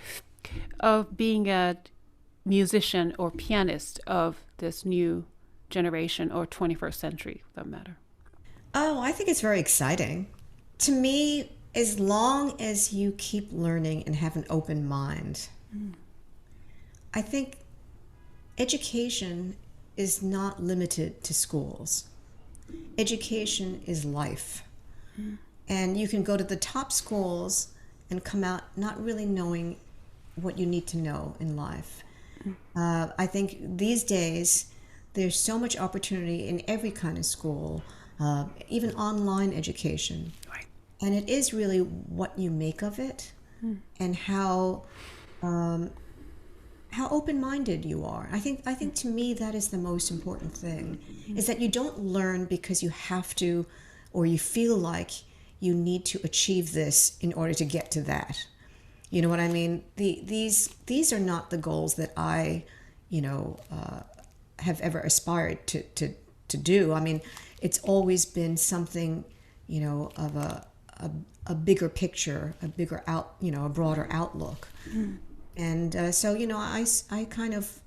of being a musician or pianist of this new generation or 21st century, for that matter? Oh, I think it's very exciting. To me, as long as you keep learning and have an open mind, I think education is not limited to schools. Education is life. And you can go to the top schools and come out not really knowing what you need to know in life. I think these days there's so much opportunity in every kind of school, even online education. Right. And it is really what you make of it and how open-minded you are. I think to me that is the most important thing, is that you don't learn because you have to, or you feel like you need to achieve this in order to get to that. You know what I mean? These are not the goals that I, have ever aspired to do. I mean, it's always been something, of a bigger picture, a broader outlook. And so, I kind of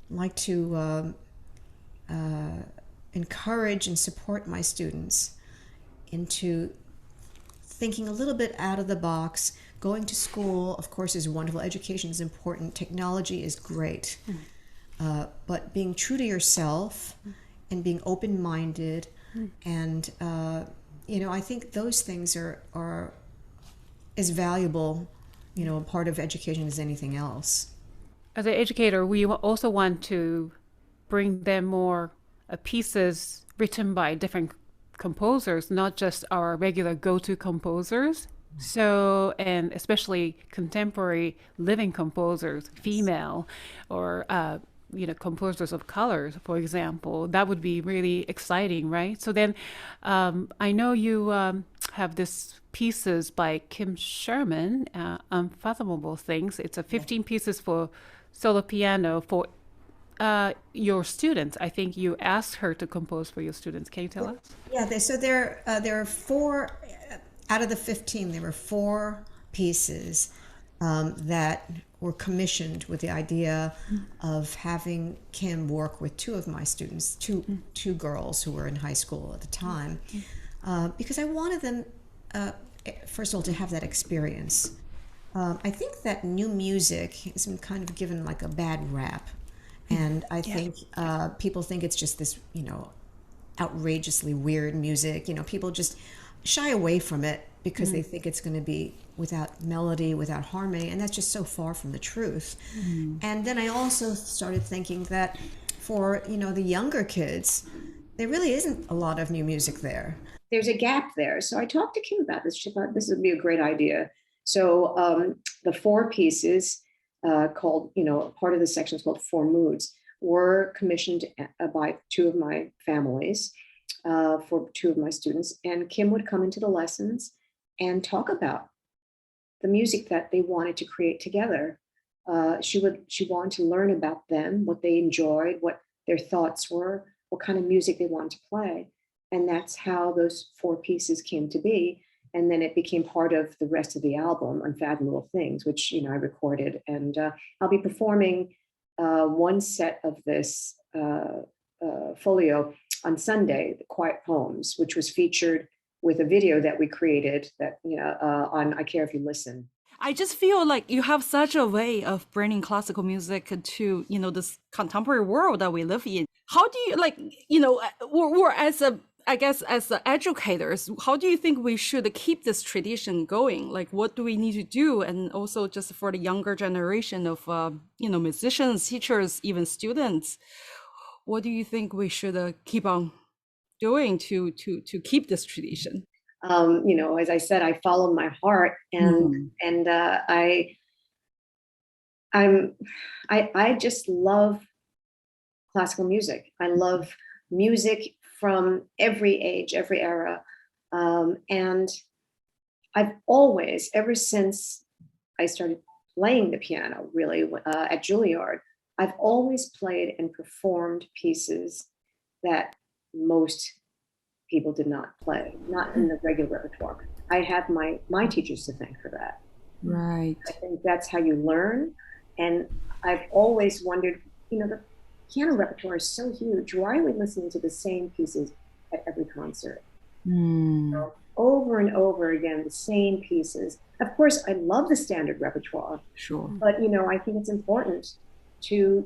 like to encourage and support my students into thinking a little bit out of the box. Going to school, of course, is wonderful. Education is important. Technology is great. But being true to yourself and being open-minded, and, I think those things are as valuable, a part of education as anything else. As an educator, we also want to bring them more pieces written by different composers, not just our regular go-to composers. So, and especially contemporary living composers, female, or composers of color, for example. That would be really exciting, right? So then I know you have this pieces by Kim Sherman, Unfathomable Things. It's a 15 pieces for solo piano for your students. I think you asked her to compose for your students. Can you tell us? Yeah, there are 4 out of the 15. There were 4 pieces that were commissioned with the idea of having Kim work with 2 of my students, two girls who were in high school at the time, because I wanted them, first of all, to have that experience. I think that new music has been kind of given like a bad rap. And I think people think it's just this, outrageously weird music. People just shy away from it because they think it's going to be without melody, without harmony. And that's just so far from the truth. And then I also started thinking that for, the younger kids, there really isn't a lot of new music there. There's a gap there. So I talked to Kim about this. She thought this would be a great idea. So the 4 pieces called, part of the section is called 4 Moods, were commissioned by 2 of my families for 2 of my students. And Kim would come into the lessons and talk about the music that they wanted to create together. She wanted to learn about them, what they enjoyed, what their thoughts were, what kind of music they wanted to play. And that's how those 4 pieces came to be. And then it became part of the rest of the album, Unfathomable Things, which, I recorded. And I'll be performing 1 set of this folio on Sunday, The Quiet Poems, which was featured with a video that we created that, on I Care If You Listen. I just feel like you have such a way of bringing classical music to, this contemporary world that we live in. How do you or as the educators, how do you think we should keep this tradition going? Like, what do we need to do? And also just for the younger generation of, musicians, teachers, even students, what do you think we should keep on doing to keep this tradition? As I said, I follow my heart, and I just love classical music. I love music from every age, every era. And I've always, ever since I started playing the piano, really, at Juilliard, I've always played and performed pieces that most people did not play, not in the regular repertoire. I have my teachers to thank for that. Right. I think that's how you learn. And I've always wondered, the piano repertoire is so huge. Why are we listening to the same pieces at every concert? Over and over again, the same pieces. Of course, I love the standard repertoire. Sure. But, I think it's important to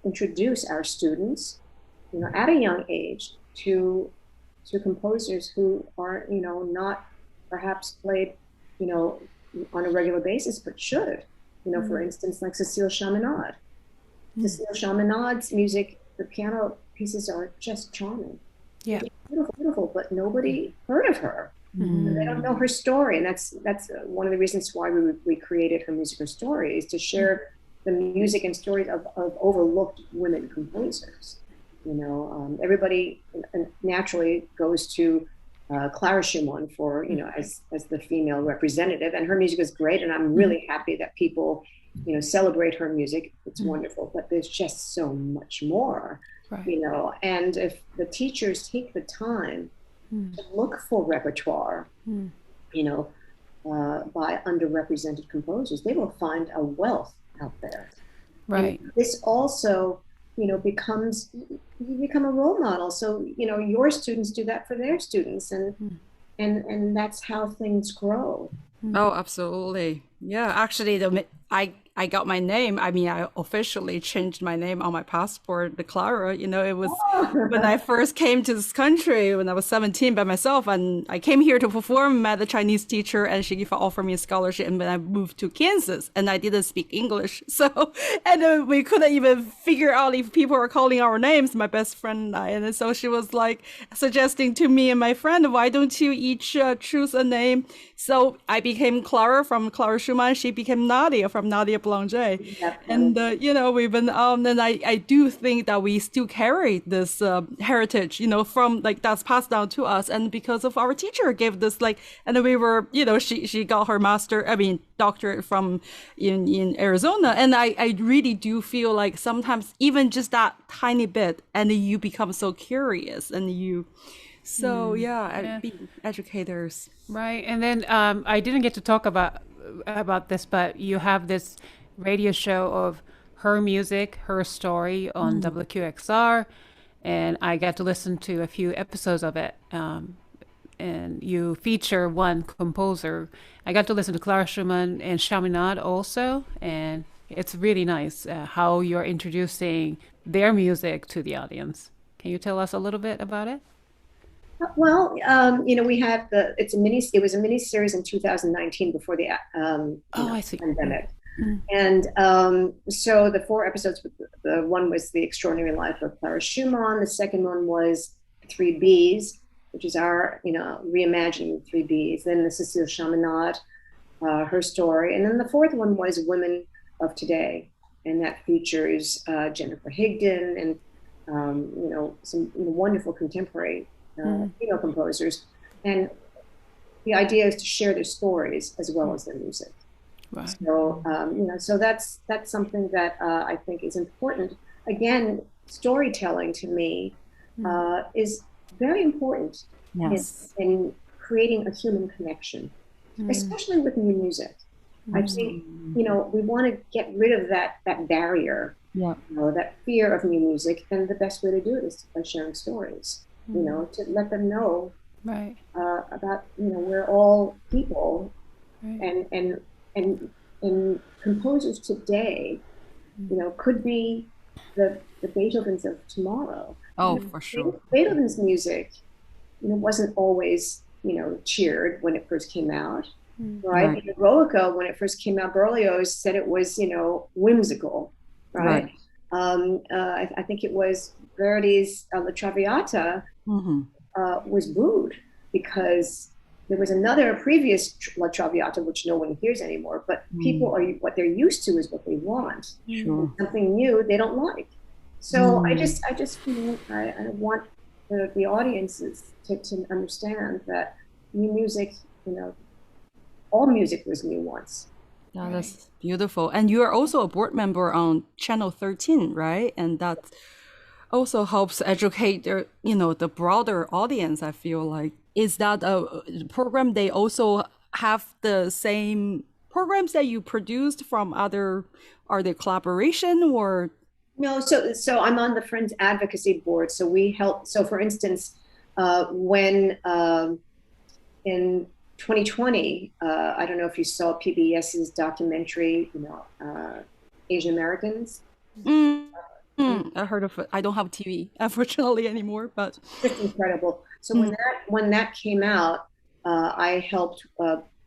introduce our students, at a young age to composers who are, not perhaps played, on a regular basis, but should, for instance, like Cécile Chaminade. Cécile Chaminade's music, the piano pieces are just charming. Yeah. Beautiful, beautiful, but nobody heard of her. They don't know her story. And that's one of the reasons why we created Her Music, Her Story, is to share the music and stories of overlooked women composers. Everybody naturally goes to Clara Schumann for, as the female representative, and her music is great. And I'm really happy that people, celebrate her music. It's wonderful, but there's just so much more, right. And if the teachers take the time to look for repertoire, by underrepresented composers, they will find a wealth out there. Right. And this also, you become a role model. So, your students do that for their students, and that's how things grow. Oh, absolutely. Yeah, actually, I got my name. I mean, I officially changed my name on my passport, the Clara. It was when I first came to this country when I was 17 by myself, and I came here to perform, met the Chinese teacher, and she offered me a scholarship. And then I moved to Kansas, and I didn't speak English, and we couldn't even figure out if people were calling our names, my best friend and I. And so she was like suggesting to me and my friend, why don't you each choose a name? So I became Clara from Clara Schumann. She became Nadia from from Nadia Boulanger. Definitely. And, you know, we've been, and I do think that we still carry this heritage, you know, from like that's passed down to us. And because of our teacher gave this like, and we were, you know, she got her doctorate from in Arizona. And I really do feel like sometimes even just that tiny bit and you become so curious and so be educators. Right. And then I didn't get to talk about this, but you have this radio show of her music, her story on WQXR, and I got to listen to a few episodes of it. And you feature one composer. I got to listen to Clara Schumann and Chaminade also, and it's really nice how you're introducing their music to the audience. Can you tell us a little bit about it? Well, you know, we have it was a mini series in 2019 before the I see. pandemic. And so the 4 episodes, the one was The Extraordinary Life of Clara Schumann. The second one was 3 Bs, which is our, you know, reimagining 3 Bs. Then the Cécile Chaminade, her story. And then the 4th one was Women of Today. And that features Jennifer Higdon and, you know, some wonderful contemporary female composers. And the idea is to share their stories as well as their music. Right. So, you know, so that's something that I think is important. Again, storytelling to me is very important in creating a human connection, especially with new music. I think, you know, we want to get rid of that barrier, you know, that fear of new music, and the best way to do it is by sharing stories. You know, to let them know about, you know, we're all people, and composers today, you know, could be the Beethovens of tomorrow. Oh, you know, for sure. Beethoven's music, you know, wasn't always, you know, cheered when it first came out, right? In Eroica, when it first came out, Berlioz said it was, you know, whimsical, right? I think it was Verdi's La Traviata was booed because there was another previous La Traviata, which no one hears anymore, but people what they're used to is what they want. Sure. Something new they don't like. So I just you know, I want the audiences to understand that new music, you know, all music was new once. Yeah, that's beautiful. And you are also a board member on Channel 13, right? And that also helps educate you know, the broader audience, I feel like. Is that a program they also have the same programs that you produced from other, are they collaboration or? No, so I'm on the Friends Advocacy Board. So we help, so for instance, when in 2020, I don't know if you saw PBS's documentary, you know, Asian Americans. I heard of it. I don't have TV, unfortunately, anymore, but it's incredible. So when that came out, I helped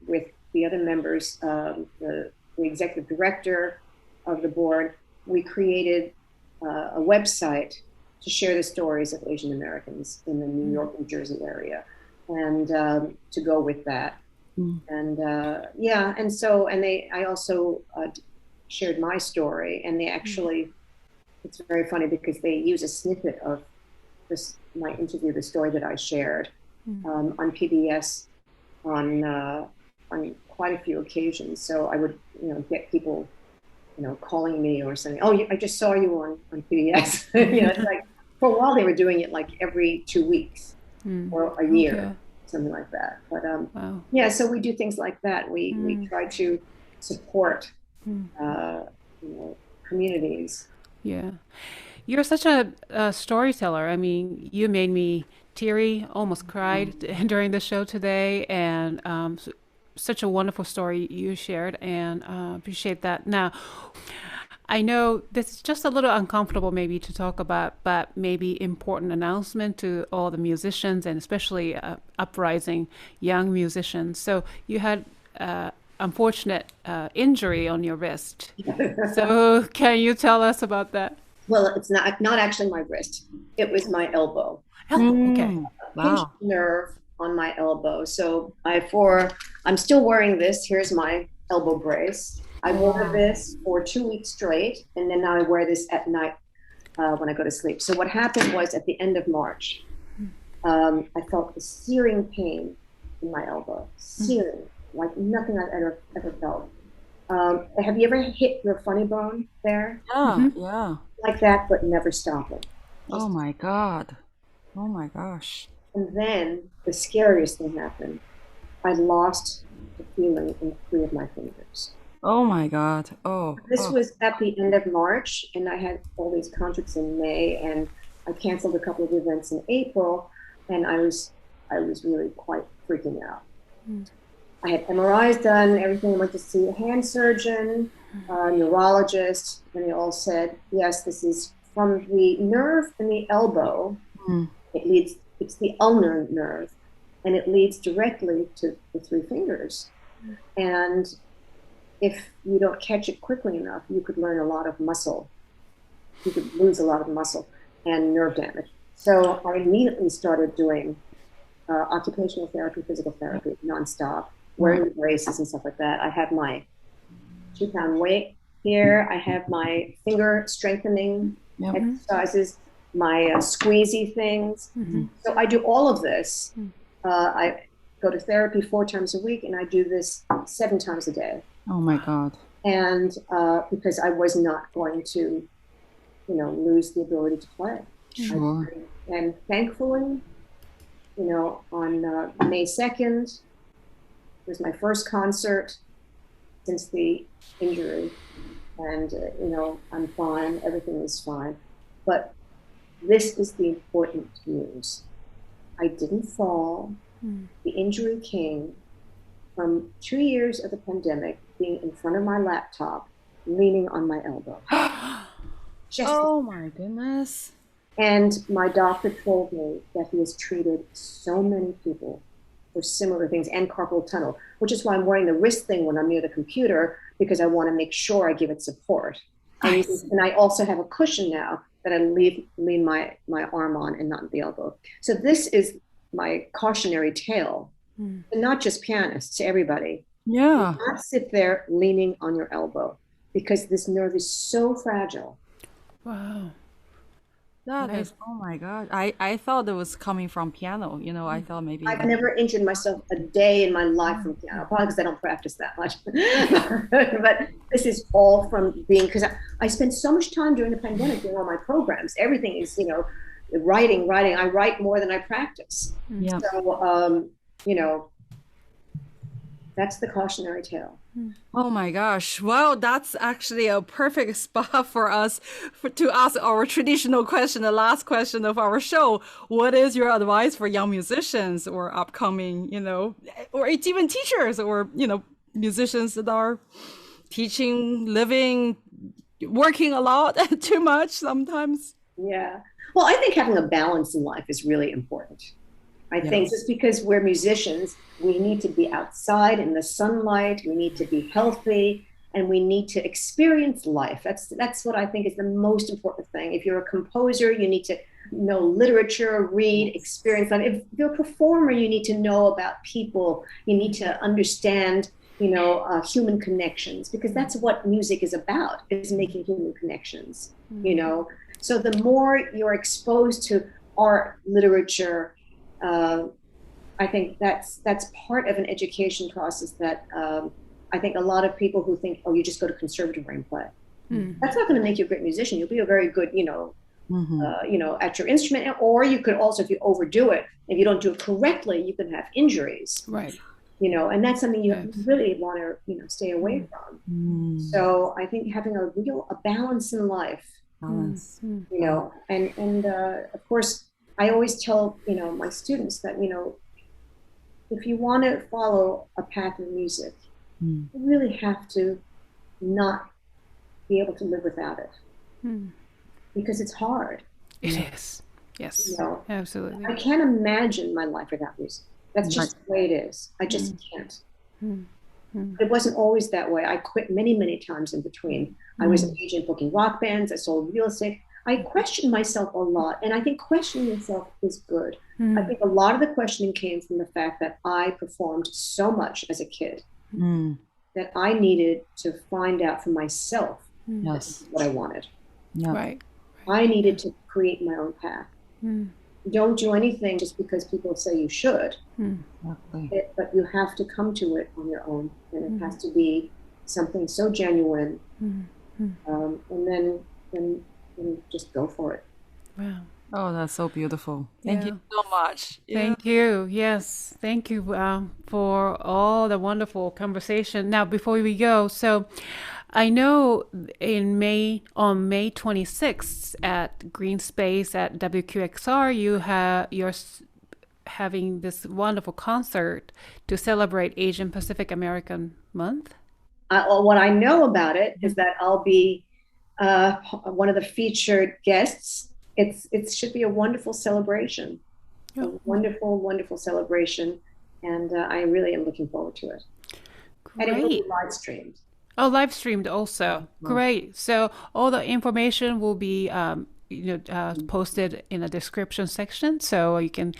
with the other members, the executive director of the board. We created a website to share the stories of Asian Americans in the New York, New Jersey area, and to go with that. And I also shared my story, and they actually. It's very funny because they use a snippet of my interview, the story that I shared on PBS on quite a few occasions. So I would, you know, get people, you know, calling me or saying, "Oh, I just saw you on PBS." You know, it's like for a while they were doing it like every 2 weeks or a year, something like that. But yeah, so we do things like that. We try to support, you know, communities. Yeah. You're such a storyteller. I mean, you made me teary, almost cried during the show today. And such a wonderful story you shared, and appreciate that. Now, I know this is just a little uncomfortable maybe to talk about, but maybe important announcement to all the musicians and especially uprising young musicians. So you had unfortunate injury on your wrist. So can you tell us about that? Well, it's not actually my wrist. It was my elbow. Oh, okay. Pinched nerve on my elbow. So I'm still wearing this. Here's my elbow brace. I wore this for 2 weeks straight, and then now I wear this at night when I go to sleep. So what happened was at the end of March, I felt a searing pain in my elbow, searing, like nothing I've ever felt. Have you ever hit your funny bone there? Yeah. Like that, but never stopping. Oh my God. Oh my gosh. And then the scariest thing happened. I lost the feeling in 3 of my fingers. Oh my God. Oh. This was at the end of March, and I had all these concerts in May, and I canceled a couple of events in April, and I was really quite freaking out. I had MRIs done, everything. I went to see a hand surgeon, neurologist, and they all said, yes, this is from the nerve in the elbow. It's the ulnar nerve, and it leads directly to the 3 fingers. And if you don't catch it quickly enough, you could learn a lot of muscle. You could lose a lot of muscle and nerve damage. So I immediately started doing occupational therapy, physical therapy, nonstop, wearing braces and stuff like that. I have my 2-pound weight here. I have my finger strengthening exercises, my squeezy things. So I do all of this. I go to therapy 4 times a week, and I do this 7 times a day. Oh my God. And because I was not going to, lose the ability to play. Sure. And thankfully, on May 2nd was my first concert since the injury. And, I'm fine. Everything is fine. But this is the important news. I didn't fall. The injury came from 2 years of the pandemic, being in front of my laptop, leaning on my elbow. Oh my goodness. And my doctor told me that he has treated so many people for similar things and carpal tunnel, which is why I'm wearing the wrist thing when I'm near the computer, because I want to make sure I give it support. Nice. And I also have a cushion now that I lean my arm on and not the elbow. So this is my cautionary tale, and not just pianists, to everybody. Yeah. Do not sit there leaning on your elbow, because this nerve is so fragile. Wow. That is, oh my God. I thought it was coming from piano. I thought maybe. I've never injured myself a day in my life from piano, probably because I don't practice that much. But this is all from because I spent so much time during the pandemic doing all my programs. Everything is, writing. I write more than I practice. Yeah. So, that's the cautionary tale. Oh my gosh. Well, that's actually a perfect spot for us to ask our traditional question, the last question of our show. What is your advice for young musicians or upcoming, or even teachers or, musicians that are teaching, living, working a lot, too much sometimes? Yeah. Well, I think having a balance in life is really important. I think just because we're musicians, we need to be outside in the sunlight, we need to be healthy, and we need to experience life. That's what I think is the most important thing. If you're a composer, you need to know literature, read, experience life. If you're a performer, you need to know about people. You need to understand, human connections, because that's what music is about, is making human connections, So the more you're exposed to art, literature, I think that's part of an education process that I think a lot of people who think, oh, you just go to conservatory and play. That's not going to make you a great musician. You'll be a very good, at your instrument. Or you could also, if you overdo it, if you don't do it correctly, you can have injuries. Right. And that's something you really want to, stay away from. So I think having a balance in life, and of course, I always tell, my students that, if you want to follow a path in music, you really have to not be able to live without it, because it's hard. It is. Yes, absolutely. I can't imagine my life without music. That's just the way it is. I just can't. It wasn't always that way. I quit many, many times in between. I was an agent booking rock bands. I sold real estate. I questioned myself a lot, and I think questioning yourself is good. I think a lot of the questioning came from the fact that I performed so much as a kid. that I needed to find out for myself Yes. what I wanted. Yeah. Right. I needed to create my own path. Don't do anything just because people say you should, Exactly. but you have to come to it on your own, and it has to be something so genuine, and then just go for it. Wow. Oh, that's so beautiful. Thank you so much. Thank you. Yes. Thank you for all the wonderful conversation. Now, before we go, so I know on May 26th at Green Space at WQXR, you're having this wonderful concert to celebrate Asian Pacific American Month. What I know about it is that I'll be one of the featured guests. It should be a wonderful celebration, a wonderful celebration, and I really am looking forward to it. Great. And it will be live streamed. Oh, live streamed also. Great. So all the information will be posted in the description section. So you can,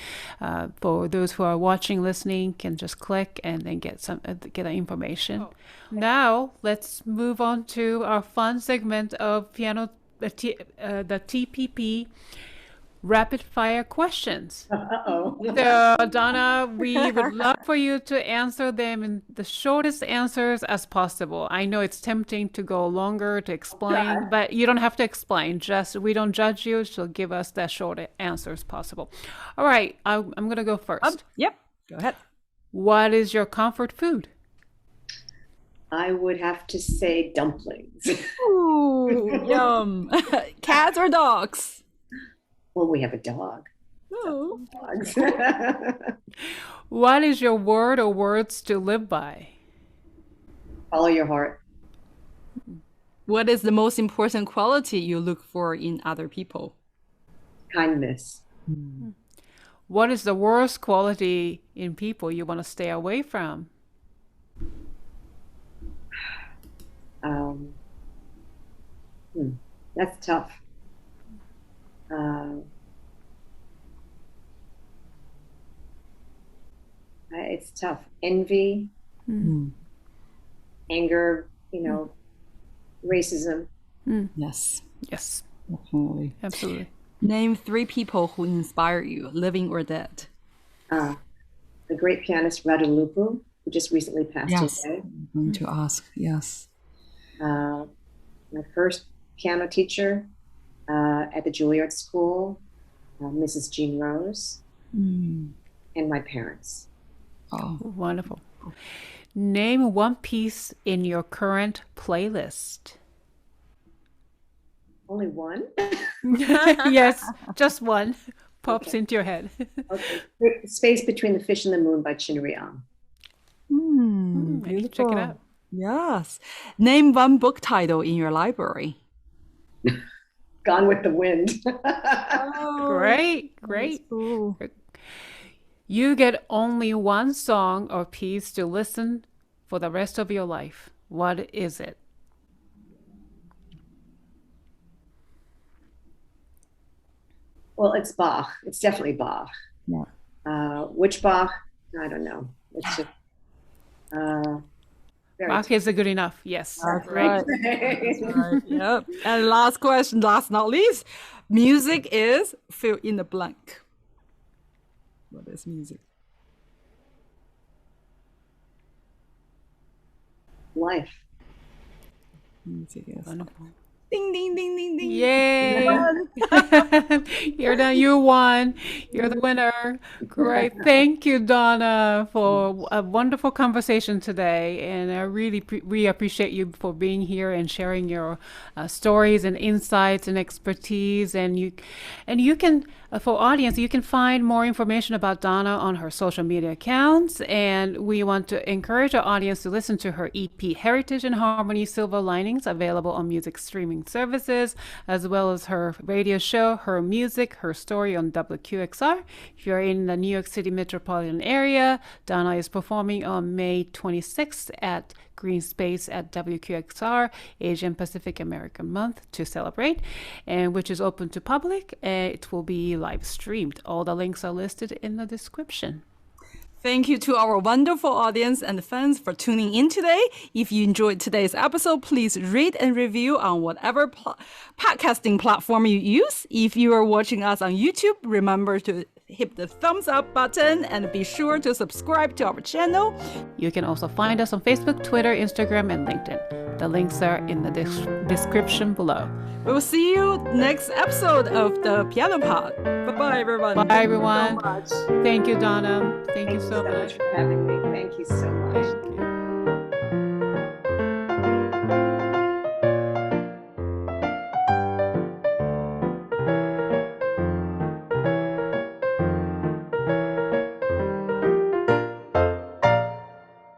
for those who are watching, listening, can just click and then get the information. Now let's move on to our fun segment of piano, the TPP rapid fire questions. So Donna, we would love for you to answer them in the shortest answers as possible. I know it's tempting to go longer to explain, but you don't have to explain. Just we don't judge you, so give us the short answers possible. All right, I'm gonna go first. Yep, go ahead. What is your comfort food? I would have to say dumplings. Ooh, yum. Cats or dogs? Well, we have a dog. Oh. Dogs. What is your word or words to live by? Follow your heart. What is the most important quality you look for in other people? Kindness. What is the worst quality in people you want to stay away from? That's tough. It's tough. Envy, anger, racism. Yes, Yes, definitely. absolutely. Name 3 people who inspire you, living or dead. The great pianist Radu Lupu, who just recently passed away. I'm going to ask. Yes. My first piano teacher at the Juilliard School, Mrs. Jean Rose, and my parents. Oh, Wonderful. Name one piece in your current playlist. Only one? Yes, just one pops into your head. Okay. Space Between the Fish and the Moon by Chinri Ang. I need to check it out. Yes. Name one book title in your library. Gone with the Wind. Great, great. Cool. You get only one song or piece to listen for the rest of your life. What is it? Well, it's Bach. It's definitely Bach. Yeah. Which Bach? I don't know. It's just Bach is good enough. Yes. That's Right. right. Yep. And last question, last not least, music is fill in the blank. What is music? life. Music is Wonderful. ding ding ding ding ding. Yay! You're done. You won. You're the winner. Great. Thank you, Donna, for a wonderful conversation today. And I really appreciate you for being here and sharing your stories and insights and expertise. And you can, for audience, you can find more information about Donna on her social media accounts. And we want to encourage our audience to listen to her EP, Heritage and Harmony, Silver Linings, available on music streaming services, as well as her radio show, Her Music, Her Story on WQXR. If you're in the New York City metropolitan area, Donna is performing on May 26th at Green Space at WQXR, Asian Pacific American Month to celebrate, and which is open to public. It will be live streamed. All the links are listed in the description. Thank you to our wonderful audience and fans for tuning in today. If you enjoyed today's episode, please rate and review on whatever podcasting platform you use. If you are watching us on YouTube, remember to hit the thumbs up button and be sure to subscribe to our channel. You can also find us on Facebook, Twitter, Instagram, and LinkedIn. The links are in the description below. We will see you next episode of the Piano Pod. Bye-bye, everyone. Bye, everyone. So much. Thank you, Donna. Thank you so Thank you so much. much for having me. Thank you so much.